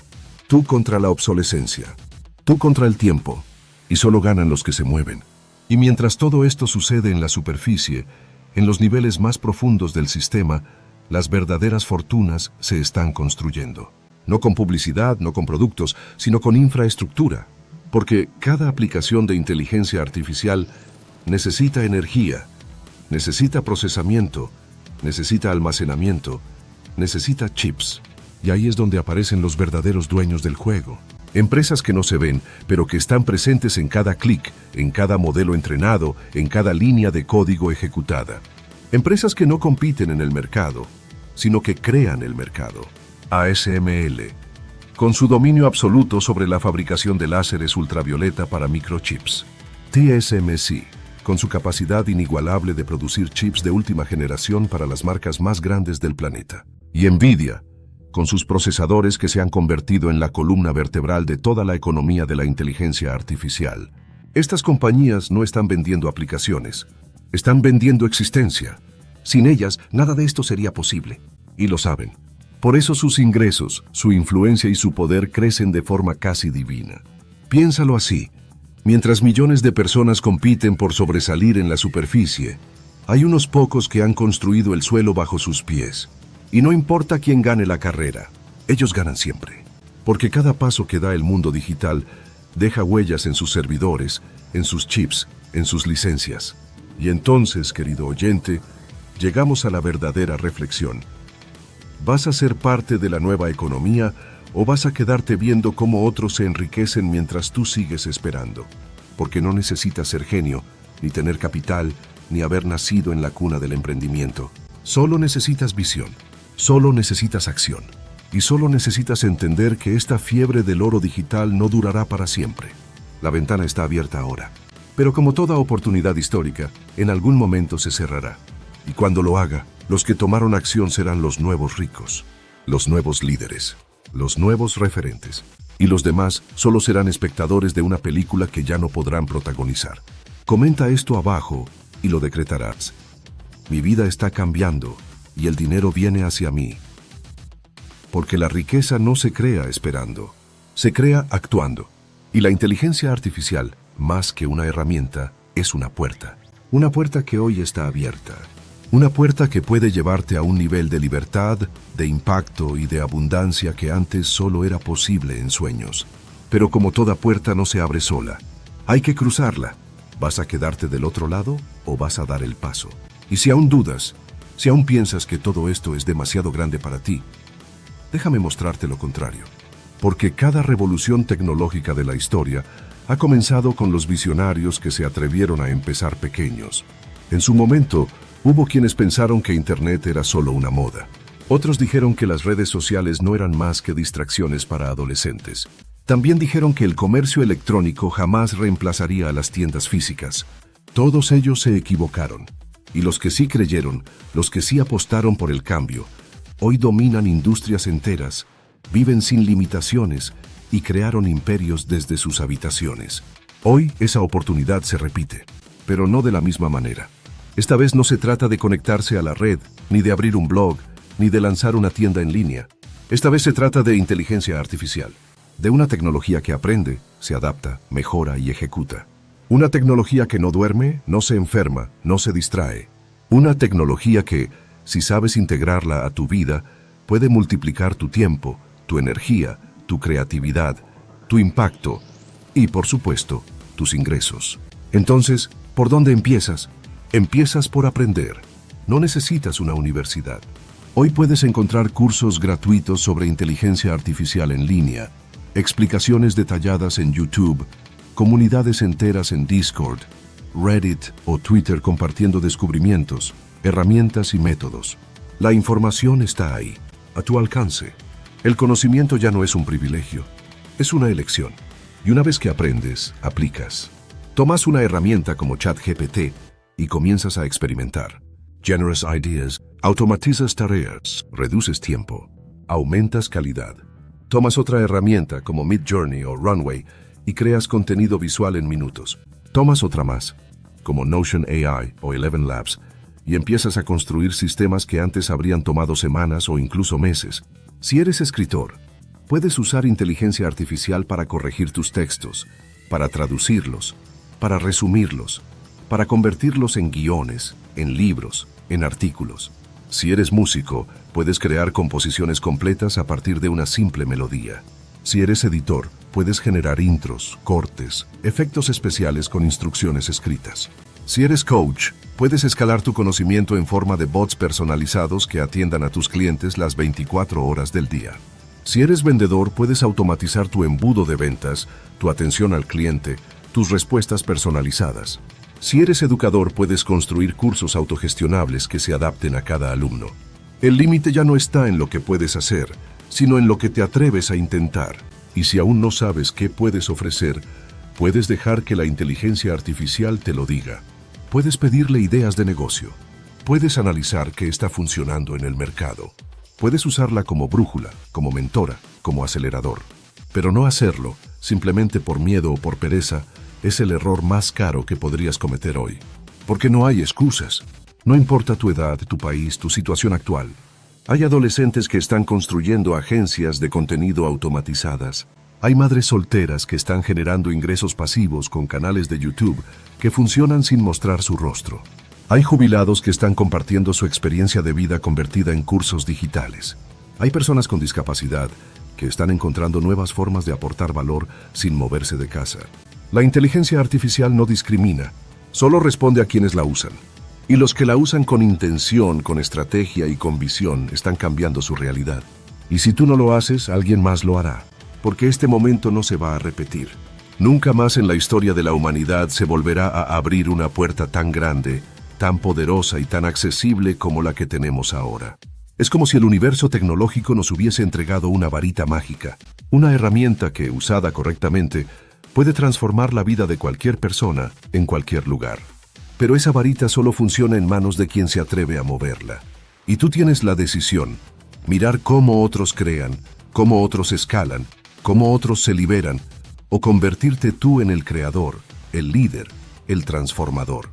tú contra la obsolescencia, tú contra el tiempo, y solo ganan los que se mueven. Y mientras todo esto sucede en la superficie, en los niveles más profundos del sistema, las verdaderas fortunas se están construyendo. No con publicidad, no con productos, sino con infraestructura. Porque cada aplicación de inteligencia artificial necesita energía, necesita procesamiento, necesita almacenamiento, necesita chips. Y ahí es donde aparecen los verdaderos dueños del juego. Empresas que no se ven, pero que están presentes en cada clic, en cada modelo entrenado, en cada línea de código ejecutada. Empresas que no compiten en el mercado, sino que crean el mercado. ASML, con su dominio absoluto sobre la fabricación de láseres ultravioleta para microchips. TSMC, con su capacidad inigualable de producir chips de última generación para las marcas más grandes del planeta. Y Nvidia, con sus procesadores que se han convertido en la columna vertebral de toda la economía de la inteligencia artificial. Estas compañías no están vendiendo aplicaciones, están vendiendo existencia. Sin ellas, nada de esto sería posible. Y lo saben. Por eso sus ingresos, su influencia y su poder crecen de forma casi divina. Piénsalo así. Mientras millones de personas compiten por sobresalir en la superficie, hay unos pocos que han construido el suelo bajo sus pies. Y no importa quién gane la carrera, ellos ganan siempre. Porque cada paso que da el mundo digital deja huellas en sus servidores, en sus chips, en sus licencias. Y entonces, querido oyente, llegamos a la verdadera reflexión. ¿Vas a ser parte de la nueva economía o vas a quedarte viendo cómo otros se enriquecen mientras tú sigues esperando? Porque no necesitas ser genio, ni tener capital, ni haber nacido en la cuna del emprendimiento. Solo necesitas visión, solo necesitas acción. Y solo necesitas entender que esta fiebre del oro digital no durará para siempre. La ventana está abierta ahora. Pero como toda oportunidad histórica, en algún momento se cerrará. Y cuando lo haga, los que tomaron acción serán los nuevos ricos, los nuevos líderes, los nuevos referentes. Y los demás solo serán espectadores de una película que ya no podrán protagonizar. Comenta esto abajo y lo decretarás. Mi vida está cambiando y el dinero viene hacia mí. Porque la riqueza no se crea esperando, se crea actuando. Y la inteligencia artificial, más que una herramienta, es una puerta. Una puerta que hoy está abierta. Una puerta que puede llevarte a un nivel de libertad, de impacto y de abundancia que antes solo era posible en sueños. Pero como toda puerta no se abre sola, hay que cruzarla. ¿Vas a quedarte del otro lado o vas a dar el paso? Y si aún dudas, si aún piensas que todo esto es demasiado grande para ti, déjame mostrarte lo contrario. Porque cada revolución tecnológica de la historia ha comenzado con los visionarios que se atrevieron a empezar pequeños. En su momento, hubo quienes pensaron que Internet era solo una moda. Otros dijeron que las redes sociales no eran más que distracciones para adolescentes. También dijeron que el comercio electrónico jamás reemplazaría a las tiendas físicas. Todos ellos se equivocaron. Y los que sí creyeron, los que sí apostaron por el cambio, hoy dominan industrias enteras, viven sin limitaciones y crearon imperios desde sus habitaciones. Hoy esa oportunidad se repite, pero no de la misma manera. Esta vez no se trata de conectarse a la red, ni de abrir un blog, ni de lanzar una tienda en línea. Esta vez se trata de inteligencia artificial, de una tecnología que aprende, se adapta, mejora y ejecuta. Una tecnología que no duerme, no se enferma, no se distrae. Una tecnología que, si sabes integrarla a tu vida, puede multiplicar tu tiempo, tu energía, tu creatividad, tu impacto y, por supuesto, tus ingresos. Entonces, ¿por dónde empiezas? Empiezas por aprender. No necesitas una universidad. Hoy puedes encontrar cursos gratuitos sobre inteligencia artificial en línea, explicaciones detalladas en YouTube, comunidades enteras en Discord, Reddit o Twitter compartiendo descubrimientos, herramientas y métodos. La información está ahí, a tu alcance. El conocimiento ya no es un privilegio, es una elección. Y una vez que aprendes, aplicas. Tomas una herramienta como ChatGPT y comienzas a experimentar. Generous Ideas, automatizas tareas, reduces tiempo, aumentas calidad. Tomas otra herramienta como Midjourney o Runway y creas contenido visual en minutos. Tomas otra más, como Notion AI o Eleven Labs, y empiezas a construir sistemas que antes habrían tomado semanas o incluso meses. Si eres escritor, puedes usar inteligencia artificial para corregir tus textos, para traducirlos, para resumirlos, para convertirlos en guiones, en libros, en artículos. Si eres músico, puedes crear composiciones completas a partir de una simple melodía. Si eres editor, puedes generar intros, cortes, efectos especiales con instrucciones escritas. Si eres coach, puedes escalar tu conocimiento en forma de bots personalizados que atiendan a tus clientes las 24 horas del día. Si eres vendedor, puedes automatizar tu embudo de ventas, tu atención al cliente, tus respuestas personalizadas. Si eres educador, puedes construir cursos autogestionables que se adapten a cada alumno. El límite ya no está en lo que puedes hacer, sino en lo que te atreves a intentar. Y si aún no sabes qué puedes ofrecer, puedes dejar que la inteligencia artificial te lo diga. Puedes pedirle ideas de negocio. Puedes analizar qué está funcionando en el mercado. Puedes usarla como brújula, como mentora, como acelerador. Pero no hacerlo, simplemente por miedo o por pereza, es el error más caro que podrías cometer hoy. Porque no hay excusas. No importa tu edad, tu país, tu situación actual. Hay adolescentes que están construyendo agencias de contenido automatizadas. Hay madres solteras que están generando ingresos pasivos con canales de YouTube que funcionan sin mostrar su rostro. Hay jubilados que están compartiendo su experiencia de vida convertida en cursos digitales. Hay personas con discapacidad que están encontrando nuevas formas de aportar valor sin moverse de casa. La inteligencia artificial no discrimina, solo responde a quienes la usan. Y los que la usan con intención, con estrategia y con visión están cambiando su realidad. Y si tú no lo haces, alguien más lo hará. Porque este momento no se va a repetir. Nunca más en la historia de la humanidad se volverá a abrir una puerta tan grande, tan poderosa y tan accesible como la que tenemos ahora. Es como si el universo tecnológico nos hubiese entregado una varita mágica, una herramienta que, usada correctamente, puede transformar la vida de cualquier persona en cualquier lugar. Pero esa varita solo funciona en manos de quien se atreve a moverla. Y tú tienes la decisión, mirar cómo otros crean, cómo otros escalan, cómo otros se liberan, o convertirte tú en el creador, el líder, el transformador.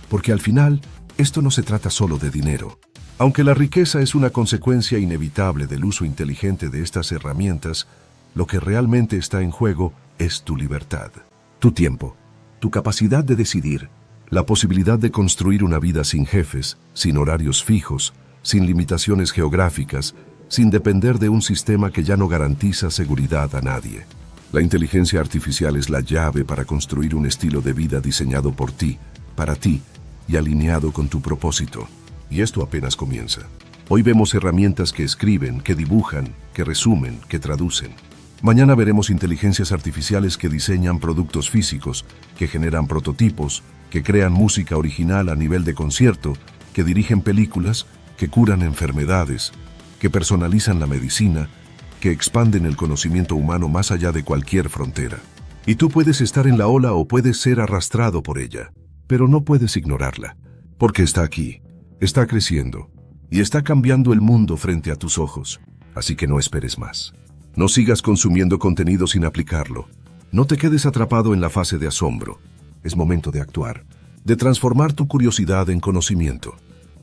Porque al final, esto no se trata solo de dinero. Aunque la riqueza es una consecuencia inevitable del uso inteligente de estas herramientas, lo que realmente está en juego es tu libertad, tu tiempo, tu capacidad de decidir, la posibilidad de construir una vida sin jefes, sin horarios fijos, sin limitaciones geográficas, sin depender de un sistema que ya no garantiza seguridad a nadie. La inteligencia artificial es la llave para construir un estilo de vida diseñado por ti, para ti, y alineado con tu propósito. Y esto apenas comienza. Hoy vemos herramientas que escriben, que dibujan, que resumen, que traducen. Mañana veremos inteligencias artificiales que diseñan productos físicos, que generan prototipos, que crean música original a nivel de concierto, que dirigen películas, que curan enfermedades, que personalizan la medicina, que expanden el conocimiento humano más allá de cualquier frontera. Y tú puedes estar en la ola o puedes ser arrastrado por ella, pero no puedes ignorarla, porque está aquí, está creciendo, y está cambiando el mundo frente a tus ojos. Así que no esperes más. No sigas consumiendo contenido sin aplicarlo. No te quedes atrapado en la fase de asombro. Es momento de actuar, de transformar tu curiosidad en conocimiento,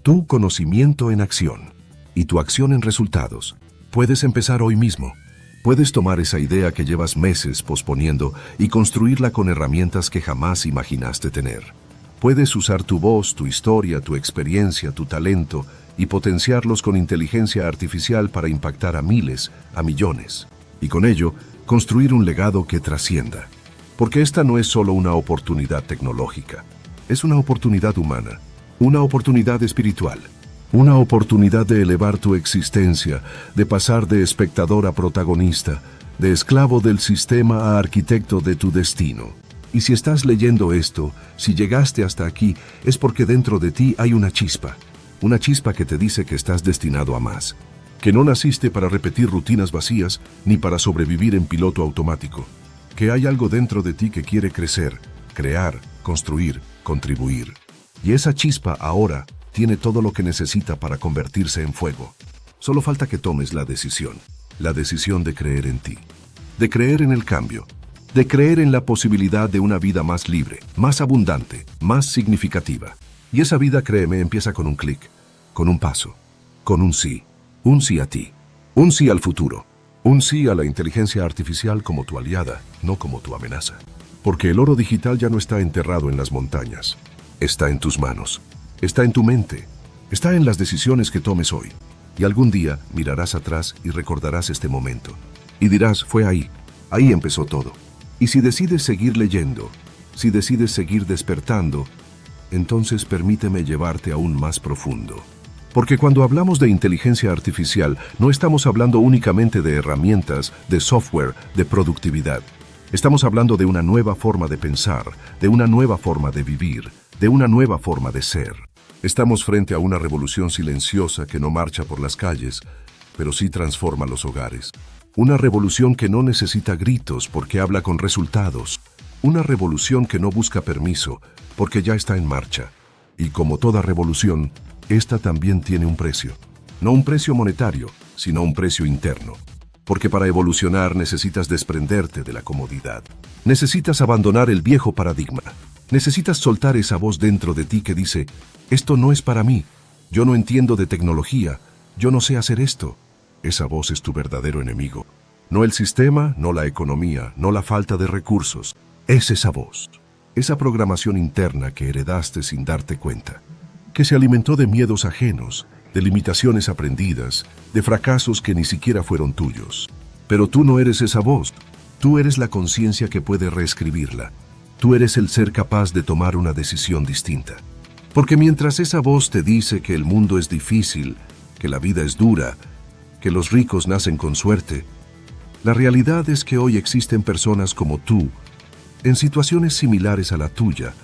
tu conocimiento en acción y tu acción en resultados. Puedes empezar hoy mismo. Puedes tomar esa idea que llevas meses posponiendo y construirla con herramientas que jamás imaginaste tener. Puedes usar tu voz, tu historia, tu experiencia, tu talento y potenciarlos con inteligencia artificial para impactar a miles, a millones. Y con ello, construir un legado que trascienda. Porque esta no es solo una oportunidad tecnológica, es una oportunidad humana, una oportunidad espiritual, una oportunidad de elevar tu existencia, de pasar de espectador a protagonista, de esclavo del sistema a arquitecto de tu destino. Y si estás leyendo esto, si llegaste hasta aquí, es porque dentro de ti hay una chispa que te dice que estás destinado a más, que no naciste para repetir rutinas vacías ni para sobrevivir en piloto automático, que hay algo dentro de ti que quiere crecer, crear, construir, contribuir. Y esa chispa ahora tiene todo lo que necesita para convertirse en fuego. Solo falta que tomes la decisión de creer en ti, de creer en el cambio, de creer en la posibilidad de una vida más libre, más abundante, más significativa. Y esa vida, créeme, empieza con un clic, con un paso, con un sí a ti, un sí al futuro, un sí a la inteligencia artificial como tu aliada, no como tu amenaza. Porque el oro digital ya no está enterrado en las montañas, está en tus manos, está en tu mente, está en las decisiones que tomes hoy. Y algún día mirarás atrás y recordarás este momento. Y dirás, fue ahí empezó todo. Y si decides seguir leyendo, si decides seguir despertando, entonces permíteme llevarte aún más profundo. Porque cuando hablamos de inteligencia artificial, no estamos hablando únicamente de herramientas, de software, de productividad. Estamos hablando de una nueva forma de pensar, de una nueva forma de vivir, de una nueva forma de ser. Estamos frente a una revolución silenciosa que no marcha por las calles, pero sí transforma los hogares. Una revolución que no necesita gritos porque habla con resultados. Una revolución que no busca permiso porque ya está en marcha. Y como toda revolución, esta también tiene un precio. No un precio monetario, sino un precio interno. Porque para evolucionar necesitas desprenderte de la comodidad. Necesitas abandonar el viejo paradigma. Necesitas soltar esa voz dentro de ti que dice, esto no es para mí, yo no entiendo de tecnología, yo no sé hacer esto. Esa voz es tu verdadero enemigo. No el sistema, no la economía, no la falta de recursos. Es esa voz, esa programación interna que heredaste sin darte cuenta, que se alimentó de miedos ajenos, de limitaciones aprendidas, de fracasos que ni siquiera fueron tuyos. Pero tú no eres esa voz, tú eres la conciencia que puede reescribirla. Tú eres el ser capaz de tomar una decisión distinta. Porque mientras esa voz te dice que el mundo es difícil, que la vida es dura, que los ricos nacen con suerte, la realidad es que hoy existen personas como tú, en situaciones similares a la tuya,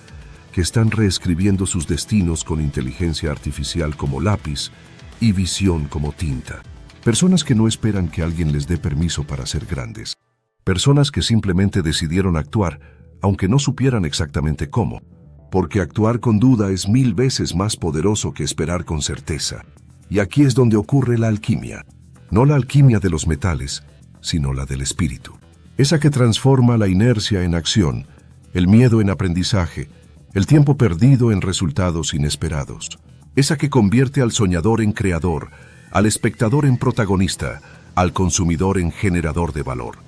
que están reescribiendo sus destinos con inteligencia artificial como lápiz y visión como tinta. Personas que no esperan que alguien les dé permiso para ser grandes. Personas que simplemente decidieron actuar, aunque no supieran exactamente cómo. Porque actuar con duda es 1000 veces más poderoso que esperar con certeza. Y aquí es donde ocurre la alquimia. No la alquimia de los metales, sino la del espíritu. Esa que transforma la inercia en acción, el miedo en aprendizaje, el tiempo perdido en resultados inesperados. Esa que convierte al soñador en creador, al espectador en protagonista, al consumidor en generador de valor.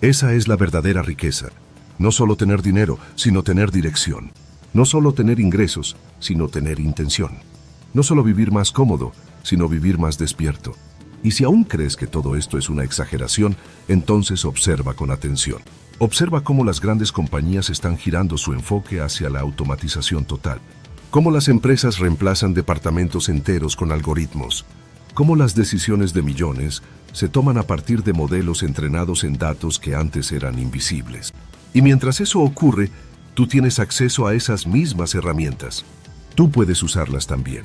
Esa es la verdadera riqueza. No solo tener dinero, sino tener dirección. No solo tener ingresos, sino tener intención. No solo vivir más cómodo, sino vivir más despierto. Y si aún crees que todo esto es una exageración, entonces observa con atención. Observa cómo las grandes compañías están girando su enfoque hacia la automatización total. Cómo las empresas reemplazan departamentos enteros con algoritmos. Cómo las decisiones de millones se toman a partir de modelos entrenados en datos que antes eran invisibles. Y mientras eso ocurre, tú tienes acceso a esas mismas herramientas. Tú puedes usarlas también.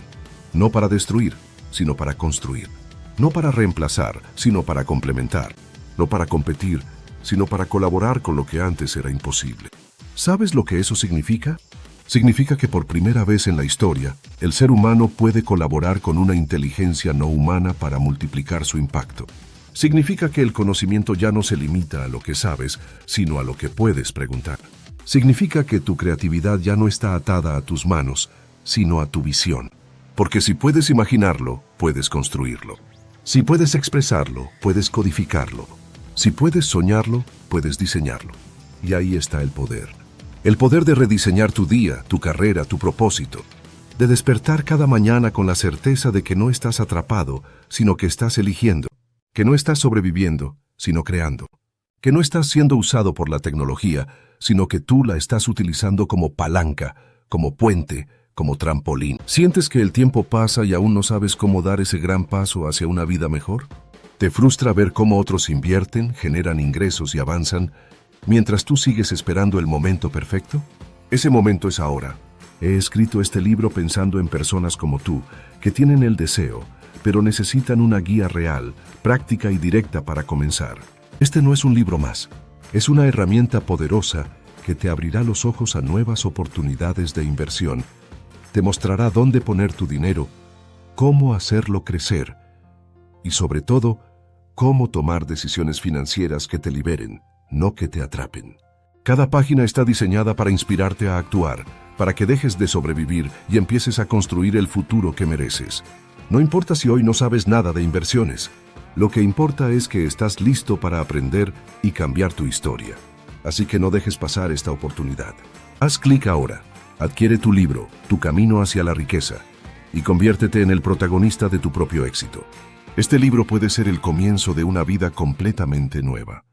No para destruir, sino para construir. No para reemplazar, sino para complementar. No para competir, sino para colaborar con lo que antes era imposible. ¿Sabes lo que eso significa? Significa que por primera vez en la historia, el ser humano puede colaborar con una inteligencia no humana para multiplicar su impacto. Significa que el conocimiento ya no se limita a lo que sabes, sino a lo que puedes preguntar. Significa que tu creatividad ya no está atada a tus manos, sino a tu visión. Porque si puedes imaginarlo, puedes construirlo. Si puedes expresarlo, puedes codificarlo. Si puedes soñarlo, puedes diseñarlo. Y ahí está el poder. El poder de rediseñar tu día, tu carrera, tu propósito. De despertar cada mañana con la certeza de que no estás atrapado, sino que estás eligiendo. Que no estás sobreviviendo, sino creando. Que no estás siendo usado por la tecnología, sino que tú la estás utilizando como palanca, como puente, como trampolín. ¿Sientes que el tiempo pasa y aún no sabes cómo dar ese gran paso hacia una vida mejor? ¿Te frustra ver cómo otros invierten, generan ingresos y avanzan, mientras tú sigues esperando el momento perfecto? Ese momento es ahora. He escrito este libro pensando en personas como tú, que tienen el deseo, pero necesitan una guía real, práctica y directa para comenzar. Este no es un libro más. Es una herramienta poderosa que te abrirá los ojos a nuevas oportunidades de inversión. Te mostrará dónde poner tu dinero, cómo hacerlo crecer y, sobre todo, cómo tomar decisiones financieras que te liberen, no que te atrapen. Cada página está diseñada para inspirarte a actuar, para que dejes de sobrevivir y empieces a construir el futuro que mereces. No importa si hoy no sabes nada de inversiones. Lo que importa es que estás listo para aprender y cambiar tu historia. Así que no dejes pasar esta oportunidad. Haz clic ahora. Adquiere tu libro, Tu camino hacia la riqueza, y conviértete en el protagonista de tu propio éxito. Este libro puede ser el comienzo de una vida completamente nueva.